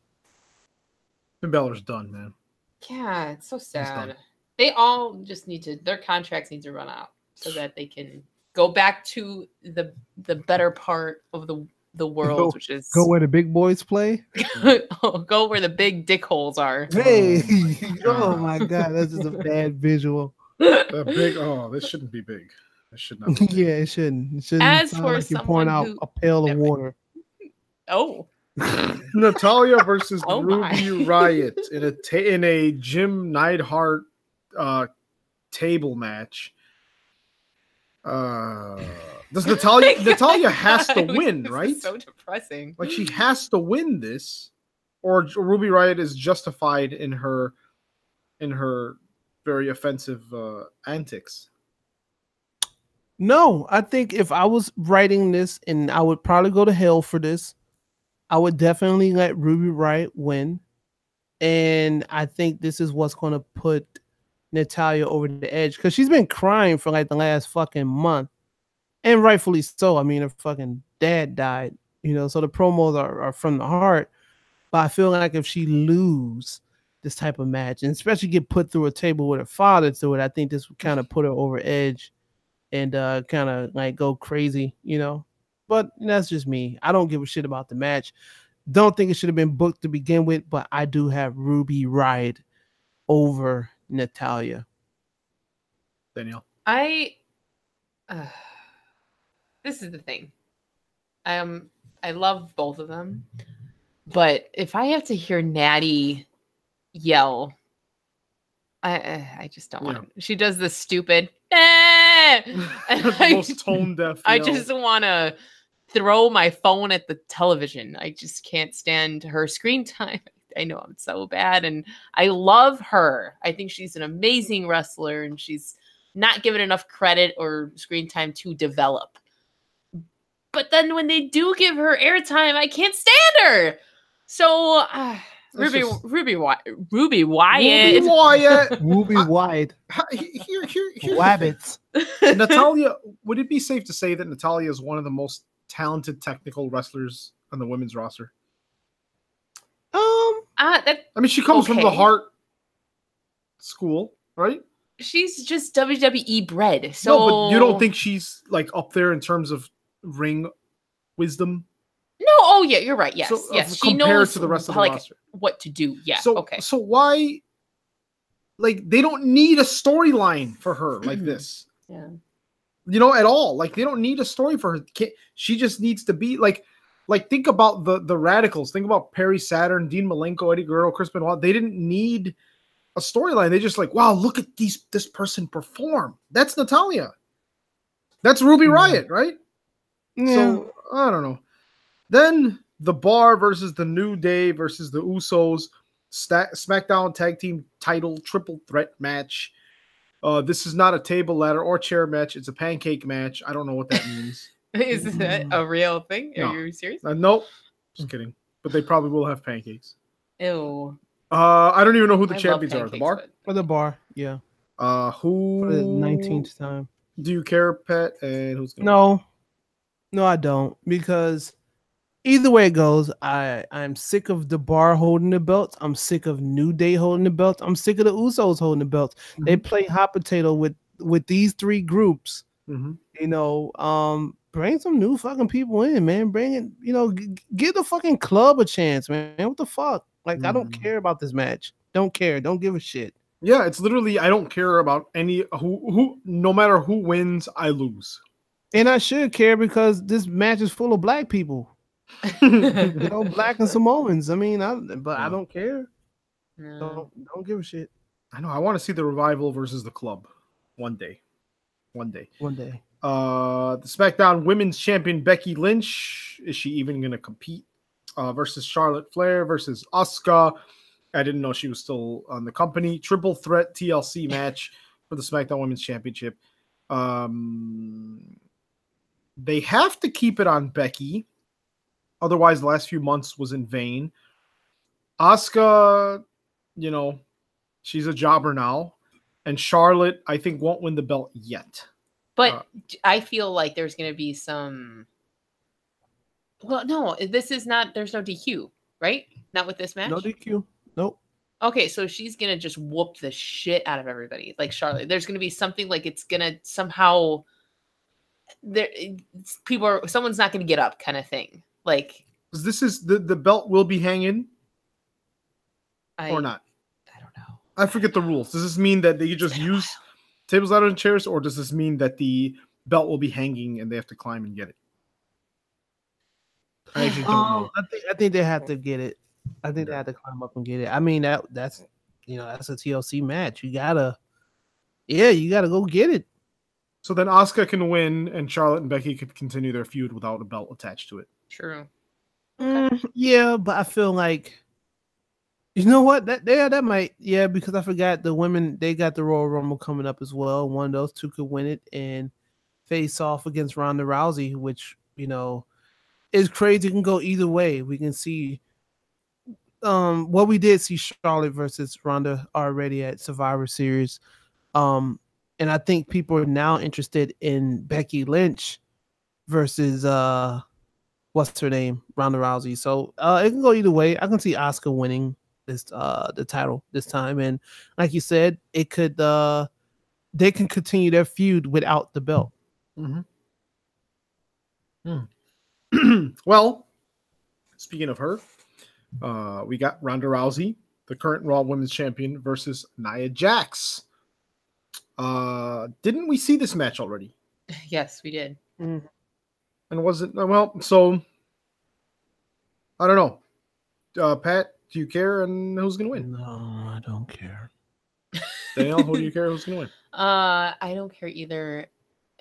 Speaker 1: Finn Balor's done, man.
Speaker 4: Yeah, it's so sad. They all just their contracts need to run out so that they can go back to the better part of the world, which is
Speaker 2: go where the big boys play.
Speaker 4: Go where the big dick holes are.
Speaker 2: Hey, oh my god, that's just a bad visual.
Speaker 1: This shouldn't be big. It should not be big.
Speaker 2: Yeah, it shouldn't. It shouldn't.
Speaker 4: As for
Speaker 2: like you're pouring out a pail of water.
Speaker 4: Oh.
Speaker 1: Natalia versus Ruby Riott in a Jim Neidhart table match. Does Natalia has to win, right?
Speaker 4: So depressing.
Speaker 1: Like, she has to win this, or Ruby Riott is justified in her very offensive antics.
Speaker 2: No, I think if I was writing this, and I would probably go to hell for this, I would definitely let Ruby Riott win. And I think this is what's going to put Natalia over the edge, because she's been crying for like the last fucking month. And rightfully so. I mean, her fucking dad died, you know, so the promos are from the heart. But I feel like if she lose this type of match, and especially get put through a table with her father through it, I think this would kind of put her over edge. and kind of like go crazy, But that's just me. I don't give a shit about the match. Don't think it should have been booked to begin with, but I do have Ruby Riott over Natalya.
Speaker 1: Danielle.
Speaker 4: This is the thing. I love both of them, but if I have to hear Natty yell, I just don't want to. She does this stupid
Speaker 1: the most tone deaf.
Speaker 4: I just want to throw my phone at the television. I just can't stand her screen time. I know I'm so bad, and I love her. I think she's an amazing wrestler, and she's not given enough credit or screen time to develop. But then when they do give her airtime, I can't stand her. So Ruby Wyatt.
Speaker 2: Ruby Wyatt.
Speaker 1: Wabbits. Natalya, would it be safe to say that Natalya is one of the most talented technical wrestlers on the women's roster?
Speaker 4: I
Speaker 1: mean, she comes from the Hart school, right?
Speaker 4: She's just WWE bred. So
Speaker 1: no, but you don't think she's like up there in terms of ring wisdom?
Speaker 4: No, oh yeah, you're right. Yes, yes. She knows
Speaker 1: to the rest of the roster
Speaker 4: what to do. Yeah.
Speaker 1: So
Speaker 4: okay.
Speaker 1: So why? Like they don't need a storyline for her like this.
Speaker 4: Yeah.
Speaker 1: At all. Like they don't need a story for her. She just needs to be like think about the Radicals. Think about Perry Saturn, Dean Malenko, Eddie Guerrero, Chris Benoit. They didn't need a storyline. They just like, wow, look at this person perform. That's Natalya. That's Ruby Riott, right?
Speaker 2: Yeah.
Speaker 1: So I don't know. Then the Bar versus the New Day versus the Usos SmackDown Tag Team Title Triple Threat match. This is not a table, ladder, or chair match. It's a pancake match. I don't know what that means.
Speaker 4: Is that a real thing? Are you serious?
Speaker 1: Nope. Just kidding. But they probably will have pancakes.
Speaker 4: Ew.
Speaker 1: I don't even know who the champions are. The Bar?
Speaker 2: For the Bar, yeah.
Speaker 1: Who?
Speaker 2: For the 19th time.
Speaker 1: Do you care, Pat? And who's
Speaker 2: going? No, I don't. Because either way it goes, I'm sick of the Bar holding the belts. I'm sick of New Day holding the belts. I'm sick of the Usos holding the belts. Mm-hmm. They play hot potato with these three groups.
Speaker 1: Mm-hmm.
Speaker 2: Bring some new fucking people in, man. Bring it, give the fucking club a chance, man. What the fuck? Like, I don't care about this match. Don't care. Don't give a shit.
Speaker 1: Yeah, it's literally I don't care about any who no matter who wins, I lose.
Speaker 2: And I should care because this match is full of black people. Black and Samoans. I mean, I don't care.
Speaker 4: No.
Speaker 2: Don't give a shit.
Speaker 1: I know. I want to see the Revival versus the Club one day. The SmackDown Women's Champion Becky Lynch, is she even going to compete? Versus Charlotte Flair versus Asuka. I didn't know she was still on the company. Triple threat TLC match for the SmackDown Women's Championship. They have to keep it on Becky. Otherwise, the last few months was in vain. Asuka, she's a jobber now. And Charlotte, I think, won't win the belt yet.
Speaker 4: But I feel like there's going to be some... Well, no, this is not... There's no DQ, right? Not with this match?
Speaker 2: No DQ. Nope.
Speaker 4: Okay, so she's going to just whoop the shit out of everybody. Like Charlotte. There's going to be something like it's going to somehow... Someone's not going to get up kind of thing. Like...
Speaker 1: This is... The belt will be hanging? Or not?
Speaker 4: I don't know.
Speaker 1: I forget the rules. Does this mean that they just use tables, ladders, and chairs? Or does this mean that the belt will be hanging and they have to climb and get it? I actually don't know.
Speaker 2: I think they have to get it. I think they have to climb up and get it. I mean that's a TLC match. You gotta go get it.
Speaker 1: So then Asuka can win, and Charlotte and Becky could continue their feud without a belt attached to it.
Speaker 4: True.
Speaker 2: Yeah, but I feel like you know what that might because I forgot the women. They got the Royal Rumble coming up as well. One of those two could win it and face off against Ronda Rousey, which is crazy. It can go either way. We can see we did see Charlotte versus Ronda already at Survivor Series. And I think people are now interested in Becky Lynch versus what's her name? Ronda Rousey. So it can go either way. I can see Asuka winning this the title this time. And like you said, it could they can continue their feud without the belt.
Speaker 1: Well, speaking of her, we got Ronda Rousey, the current Raw Women's Champion, versus Nia Jax. Didn't we see this match already?
Speaker 4: Yes, we did.
Speaker 1: And was it well? So I don't know. Pat, do you care? And who's gonna win?
Speaker 2: No, I don't care.
Speaker 1: Danielle, who do you care? Who's gonna win?
Speaker 4: I don't care either,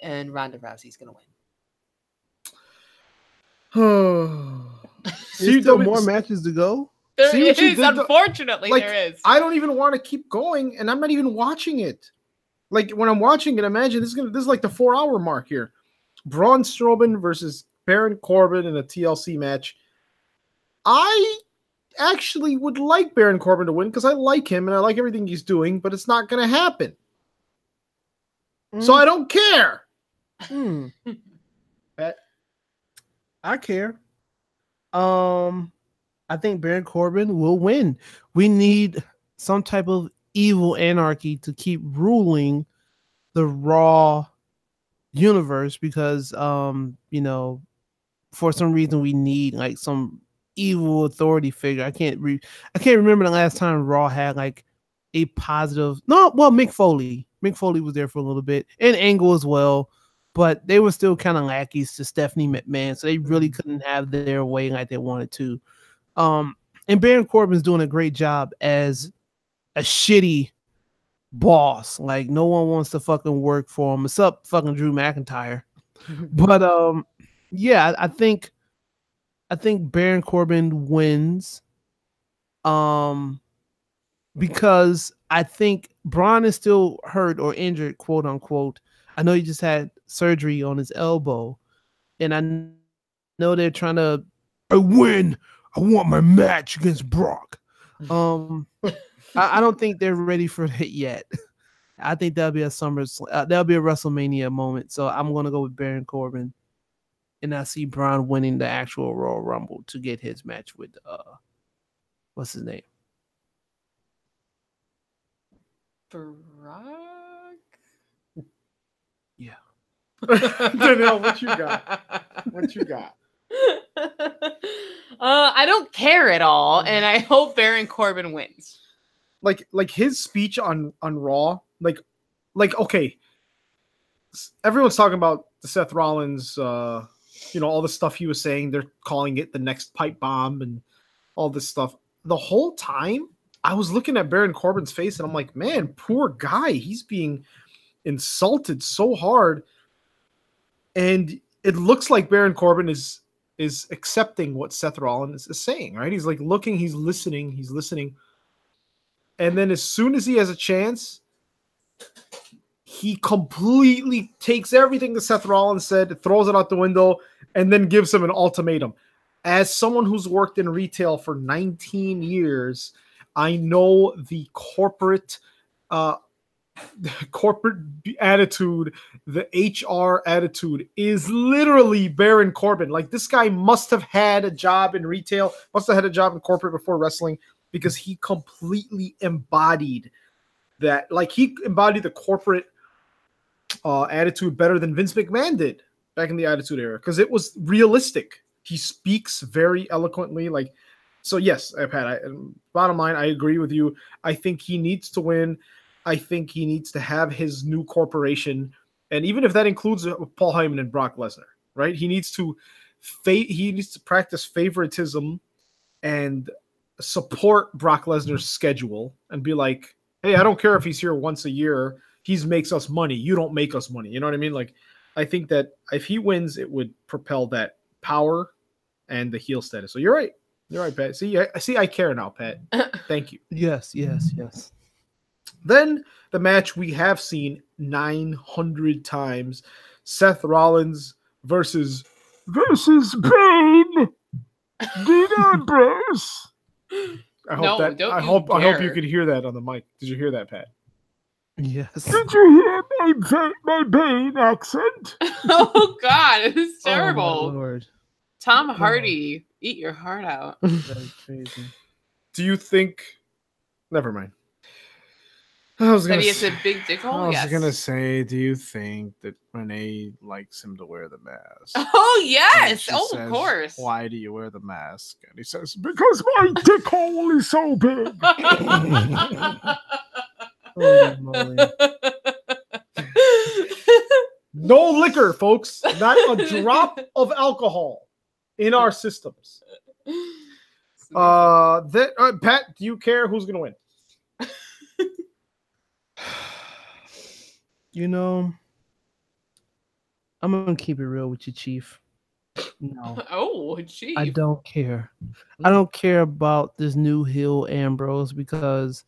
Speaker 4: and Ronda Rousey's gonna win.
Speaker 2: There's still more matches to go.
Speaker 4: There
Speaker 1: See what you
Speaker 4: is,
Speaker 1: did to-
Speaker 4: unfortunately,
Speaker 1: Like,
Speaker 4: there is.
Speaker 1: I don't even want to keep going, and I'm not even watching it. Like when I'm watching it, imagine this is like the 4-hour mark here. Braun Strowman versus Baron Corbin in a TLC match. I actually would like Baron Corbin to win because I like him and I like everything he's doing, but it's not going to happen. So I don't care.
Speaker 2: I care. I think Baron Corbin will win. We need some type of evil anarchy to keep ruling the Raw universe because you know, for some reason we need like some evil authority figure. I can't remember the last time Raw had like a positive. No, well, Mick Foley was there for a little bit, and Angle as well, but they were still kind of lackeys to Stephanie McMahon, so they really couldn't have their way like they wanted to. And Baron Corbin's doing a great job as a shitty boss. Like no one wants to fucking work for him. Except fucking Drew McIntyre. But yeah, I think Baron Corbin wins. Because I think Braun is still hurt or injured, quote unquote. I know he just had surgery on his elbow, and I know they're trying to win. I want my match against Brock. I don't think they're ready for it yet. I think that'll be a WrestleMania moment. So I'm gonna go with Baron Corbin, and I see Braun winning the actual Royal Rumble to get his match with what's his name?
Speaker 4: Brock?
Speaker 2: Yeah.
Speaker 1: Danielle, what you got? What you got?
Speaker 4: I don't care at all, and I hope Baron Corbin wins.
Speaker 1: Like his speech on Raw, like okay, everyone's talking about the Seth Rollins, all the stuff he was saying. They're calling it the next pipe bomb and all this stuff. The whole time, I was looking at Baron Corbin's face, and I'm like, man, poor guy. He's being insulted so hard, and it looks like Baron Corbin is accepting what Seth Rollins is saying, right? He's like looking, he's listening. And then as soon as he has a chance, he completely takes everything that Seth Rollins said, throws it out the window, and then gives him an ultimatum. As someone who's worked in retail for 19 years, I know the corporate attitude, the HR attitude is literally Baron Corbin. Like this guy must have had a job in retail, must have had a job in corporate before wrestling, because he completely embodied that. Like he embodied the corporate attitude better than Vince McMahon did back in the Attitude Era, because it was realistic. He speaks very eloquently. Like, so yes, Pat, bottom line, I agree with you. I think he needs to win. I think he needs to have his new corporation, and even if that includes Paul Heyman and Brock Lesnar, right? He needs to practice favoritism and support Brock Lesnar's schedule and be like, hey, I don't care if he's here once a year. He makes us money. You don't make us money. You know what I mean? Like, I think that if he wins, it would propel that power and the heel status. So you're right. You're right, Pat. See, I care now, Pat. Thank you.
Speaker 2: Yes.
Speaker 1: Then the match we have seen 900 times: Seth Rollins versus Bane. Dean Ambrose. I hope you could hear that on the mic. Did you hear that, Pat?
Speaker 2: Yes.
Speaker 1: Did you hear my Bane accent?
Speaker 4: Oh God, this is terrible.
Speaker 2: Oh, my Lord.
Speaker 4: Tom Hardy, eat your heart out.
Speaker 2: That is crazy.
Speaker 1: Do you think? Never mind. I was
Speaker 4: That
Speaker 1: gonna
Speaker 4: he has
Speaker 1: say,
Speaker 4: a big dick hole?
Speaker 1: I was
Speaker 4: Yes.
Speaker 1: gonna say, do you think that Renee likes him to wear the mask?
Speaker 4: Oh,
Speaker 1: And
Speaker 4: yes.
Speaker 1: she
Speaker 4: Oh,
Speaker 1: says,
Speaker 4: of course.
Speaker 1: Why do you wear the mask? And he says, because my dick hole is so big.
Speaker 2: Holy moly.
Speaker 1: No liquor, folks. Not a drop of alcohol in our systems. Pat, do you care who's gonna win?
Speaker 2: You know, I'm gonna keep it real with you, Chief. No,
Speaker 4: Oh, Chief.
Speaker 2: I don't care. I don't care about this new heel Ambrose because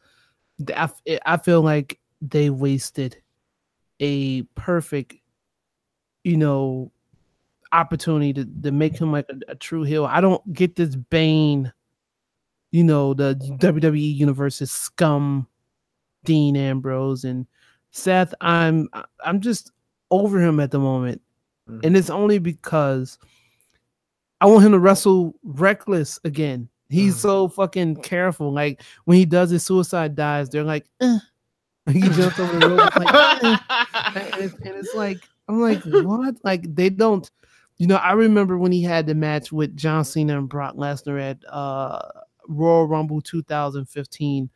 Speaker 2: I feel like they wasted a perfect, opportunity to make him like a true heel. I don't get this Bane, the WWE Universe's scum, Dean Ambrose and Seth. I'm just over him at the moment, and it's only because I want him to wrestle reckless again. He's so fucking careful. Like when he does his suicide dives, they're like, he jumps over the rope, like, and it's like, I'm like, what? Like they don't, I remember when he had the match with John Cena and Brock Lesnar at Royal Rumble 2015.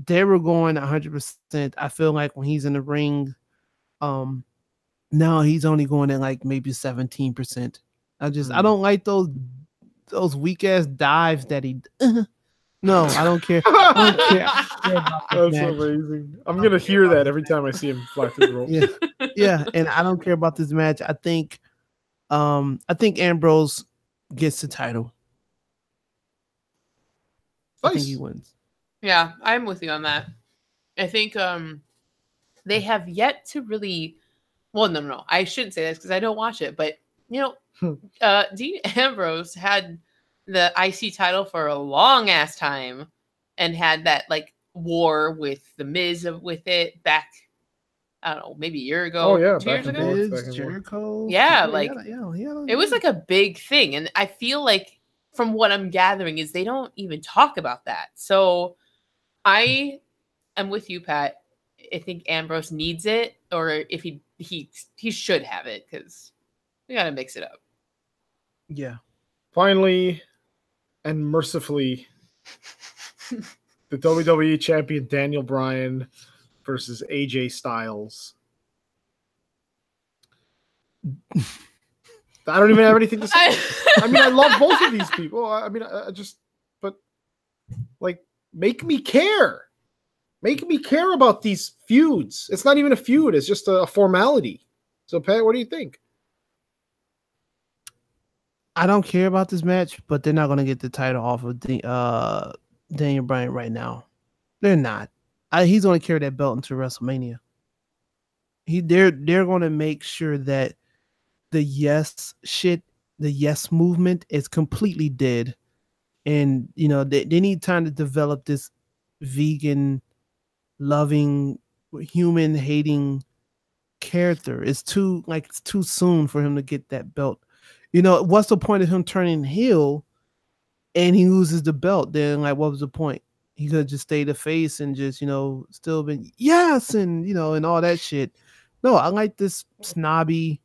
Speaker 2: They were going 100%. I feel like when he's in the ring, now he's only going at like maybe 17%. I don't like those weak ass dives that he. No, I don't care. I don't care about this
Speaker 1: That's
Speaker 2: match.
Speaker 1: amazing. I'm gonna hear that every time I see him fly through the rope.
Speaker 2: Yeah, and I don't care about this match. I think Ambrose gets the title. I think he wins.
Speaker 4: Yeah, I'm with you on that. I think they have yet to really. Well, no. I shouldn't say this because I don't watch it, but Dean Ambrose had the IC title for a long ass time, and had that like war with the Miz with it back. I don't know, maybe a year ago.
Speaker 1: Oh yeah,
Speaker 4: 2 years ago.
Speaker 2: Miz, Jericho.
Speaker 4: Yeah, like it was like a big thing, and I feel like from what I'm gathering is they don't even talk about that. So I am with you, Pat. I think Ambrose needs it, or if he should have it because we got to mix it up.
Speaker 2: Yeah.
Speaker 1: Finally and mercifully, the WWE champion Daniel Bryan versus AJ Styles. I don't even have anything to say. I mean, I love both of these people. I mean, but like, make me care. Make me care about these feuds. It's not even a feud. It's just a formality. So, Pat, what do you think?
Speaker 2: I don't care about this match, but they're not going to get the title off of Daniel Bryan right now. They're not. He's going to carry that belt into WrestleMania. They're going to make sure that the yes movement is completely dead. And, they need time to develop this vegan, loving, human hating character. It's too soon for him to get that belt. What's the point of him turning heel and he loses the belt? Then like, what was the point? He could just stay the face and just, still been yes and and all that shit. No, I like this snobby,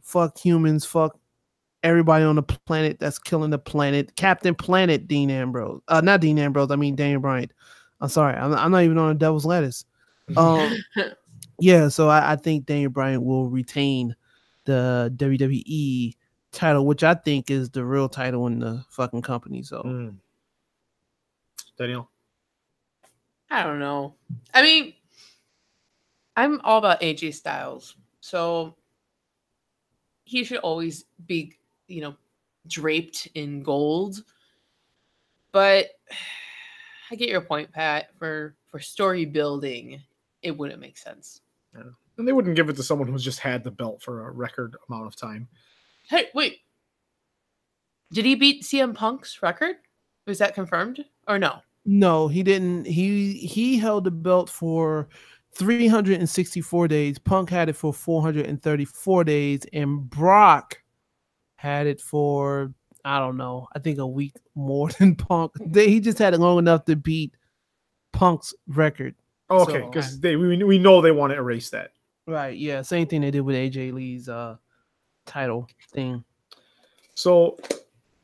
Speaker 2: fuck humans, fuck everybody on the planet that's killing the planet. Captain Planet Dean Ambrose. Not Dean Ambrose, I mean Daniel Bryan. I'm sorry, I'm not even on a devil's lettuce. Yeah, so I think Daniel Bryan will retain the WWE title, which I think is the real title in the fucking company. So,
Speaker 1: Daniel,
Speaker 4: I don't know. I mean, I'm all about AJ Styles, so he should always be, draped in gold. But I get your point, Pat. For story building, it wouldn't make sense.
Speaker 1: Yeah. And they wouldn't give it to someone who's just had the belt for a record amount of time.
Speaker 4: Hey, wait. Did he beat CM Punk's record? Was that confirmed or no?
Speaker 2: No, he didn't. He held the belt for 364 days. Punk had it for 434 days, and Brock had it for, I don't know, I think a week more than Punk. He just had it long enough to beat Punk's record.
Speaker 1: Oh, okay,
Speaker 2: So-
Speaker 1: because we know they want to erase that.
Speaker 2: Right. Yeah. Same thing they did with AJ Lee's title thing.
Speaker 1: So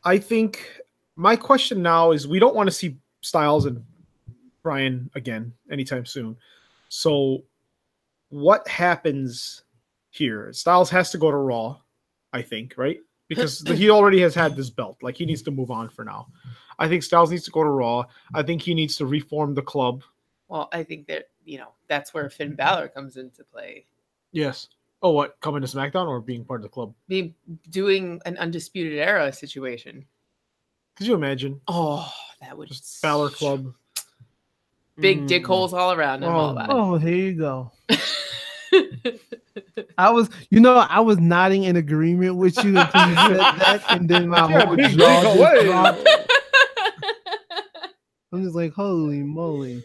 Speaker 1: I think my question now is we don't want to see Styles and Bryan again anytime soon. So what happens here? Styles has to go to Raw, I think, right? Because he already has had this belt. Like, he needs to move on for now. I think Styles needs to go to Raw. I think he needs to reform the club.
Speaker 4: Well, I think that, that's where Finn Balor comes into play.
Speaker 1: Yes. Oh, what? Coming to SmackDown or being part of the club?
Speaker 4: Doing an Undisputed Era situation.
Speaker 1: Could you imagine?
Speaker 4: Oh, that would
Speaker 1: Just Balor Club.
Speaker 4: Big dick holes all around. I'm all about
Speaker 2: Oh, here you go. I was nodding in agreement with you until you said that, and then my whole
Speaker 1: big
Speaker 2: jaw
Speaker 1: dick
Speaker 2: just
Speaker 1: away.
Speaker 2: dropped. I'm just like, holy moly.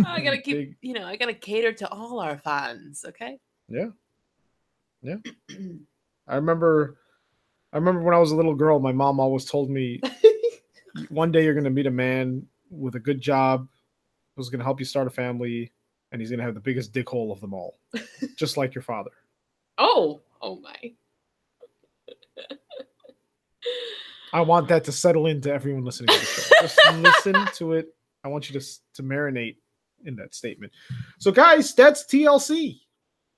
Speaker 4: I gotta keep, I gotta cater to all our fans, okay?
Speaker 1: Yeah. I remember when I was a little girl, my mom always told me, one day you're going to meet a man with a good job who's going to help you start a family, and he's going to have the biggest dick hole of them all, just like your father.
Speaker 4: Oh my.
Speaker 1: I want that to settle into everyone listening to the show. Just listen to it. I want you to marinate in that statement. So, guys, that's TLC.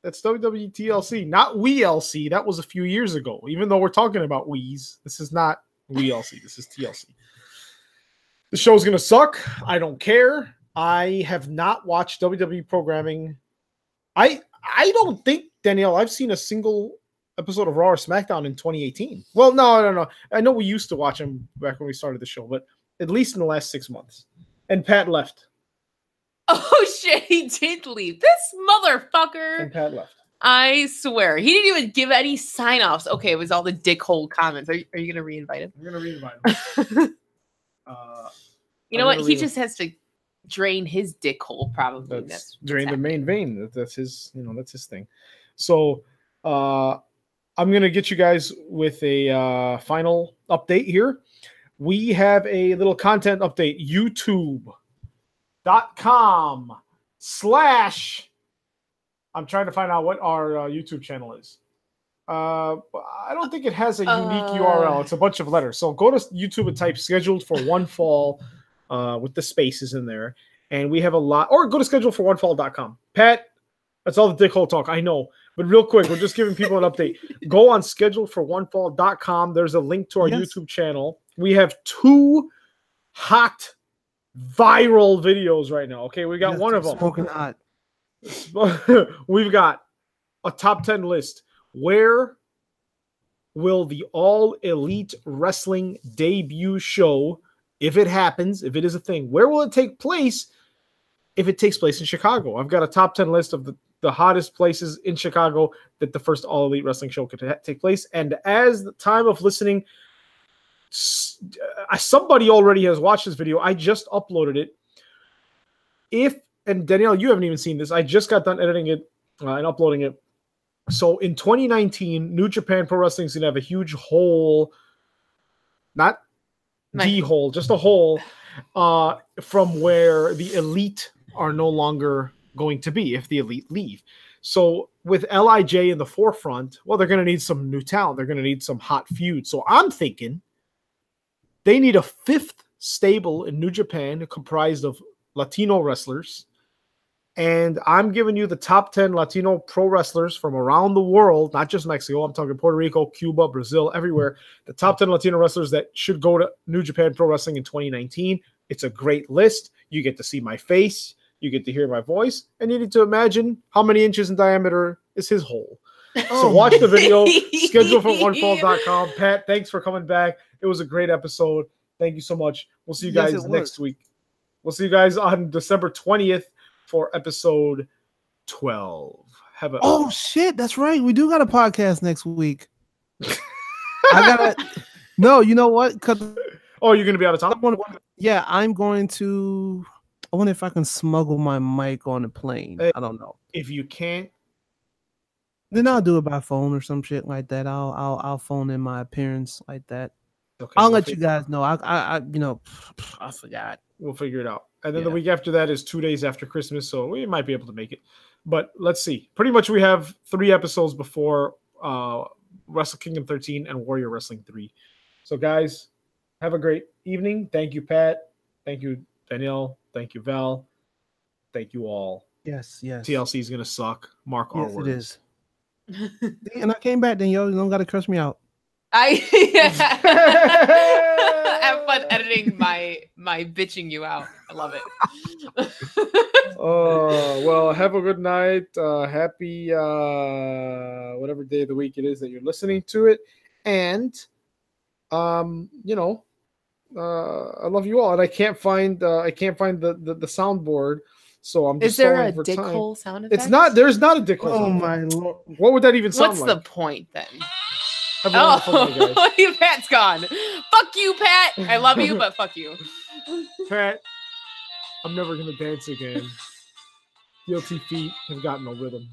Speaker 1: That's WWE TLC, not WeLC. That was a few years ago. Even though we're talking about Wees, this is not WeLC. This is TLC. The show's going to suck. I don't care. I have not watched WWE programming. I don't think, Danielle, I've seen a single episode of Raw or SmackDown in 2018. Well, no. I know we used to watch them back when we started the show, but at least in the last 6 months. And Pat left.
Speaker 4: Oh shit, he did leave. This motherfucker.
Speaker 1: And Pat left.
Speaker 4: I swear. He didn't even give any sign-offs. Okay, it was all the dickhole comments. Are you gonna reinvite him?
Speaker 1: I'm going to reinvite him.
Speaker 4: You know what? He just has to drain his dickhole, probably.
Speaker 1: That's drain the main vein. That's his, that's his thing. So I'm gonna get you guys with a final update here. We have a little content update. YouTube.com/ I'm trying to find out what our YouTube channel is. I don't think it has a unique URL. It's a bunch of letters. So go to YouTube and type scheduled for one fall with the spaces in there. And we have a lot, or go to scheduledforonefall.com. Pat, that's all the dickhole talk. I know. But real quick, we're just giving people an update. Go on scheduledforonefall.com. There's a link to our YouTube channel. We have 2 hot viral videos right now. Okay, we got one of them.
Speaker 2: Smoking hot.
Speaker 1: We've got a top 10 list. Where will the All Elite Wrestling debut show, if it happens, if it is a thing, where will it take place if it takes place in Chicago? I've got a top 10 list of the hottest places in Chicago that the first All Elite Wrestling show could take place. And as the time of listening, somebody already has watched this video. I just uploaded it. And Danielle, you haven't even seen this. I just got done editing it and uploading it. So in 2019, New Japan Pro Wrestling is going to have a huge hole, not the hole, just a hole from where the Elite are no longer going to be if the Elite leave. So with LIJ in the forefront, well, they're going to need some new talent. They're going to need some hot feuds. So I'm thinking they need a 5th stable in New Japan comprised of Latino wrestlers. And I'm giving you the top 10 Latino pro wrestlers from around the world, not just Mexico. I'm talking Puerto Rico, Cuba, Brazil, everywhere. The top 10 Latino wrestlers that should go to New Japan Pro Wrestling in 2019. It's a great list. You get to see my face. You get to hear my voice. And you need to imagine how many inches in diameter is his hole. So watch the video. Scheduledforonefall.com. Pat, thanks for coming back. It was a great episode. Thank you so much. We'll see you guys next week. We'll see you guys on December 20th. For episode 12.
Speaker 2: Oh shit, that's right. We do got a podcast next week. No, you know what?
Speaker 1: Oh, you're gonna be out of town?
Speaker 2: Yeah, I'm going to. I wonder if I can smuggle my mic on the plane. I don't know.
Speaker 1: If you can't,
Speaker 2: then I'll do it by phone or some shit like that. I'll phone in my appearance like that.
Speaker 1: Okay,
Speaker 2: I'll
Speaker 1: we'll
Speaker 2: let you guys know. I forgot.
Speaker 1: We'll figure it out. And then the
Speaker 2: Yeah.
Speaker 1: week after that is 2 days after Christmas, so we might be able to make it. But let's see. Pretty much we have 3 episodes before Wrestle Kingdom 13 and Warrior Wrestling 3. So guys, have a great evening. Thank you, Pat. Thank you, Danielle. Thank you, Val. Thank you all.
Speaker 2: Yes.
Speaker 1: TLC is gonna suck. Mark our
Speaker 2: Yes,
Speaker 1: words.
Speaker 2: it is. And I came back, then you don't gotta curse me out.
Speaker 4: I have fun editing my bitching you out. I love it.
Speaker 1: Oh, well, have a good night. Happy whatever day of the week it is that you're listening to it. And I love you all. And I can't find the soundboard, so I'm just
Speaker 4: Is there
Speaker 1: stalling
Speaker 4: a
Speaker 1: for
Speaker 4: dick
Speaker 1: time.
Speaker 4: hole sound effect?
Speaker 1: It's not. There's not a dick hole.
Speaker 2: Oh
Speaker 1: sound
Speaker 2: my
Speaker 1: effect.
Speaker 2: lord!
Speaker 1: What would that even sound
Speaker 4: What's
Speaker 1: like?
Speaker 4: the point then?
Speaker 1: Have a wonderful night, guys.
Speaker 4: Oh, Pat's gone. Fuck you, Pat. I love you, but fuck you.
Speaker 1: Pat, I'm never gonna dance again. Guilty feet have gotten a rhythm.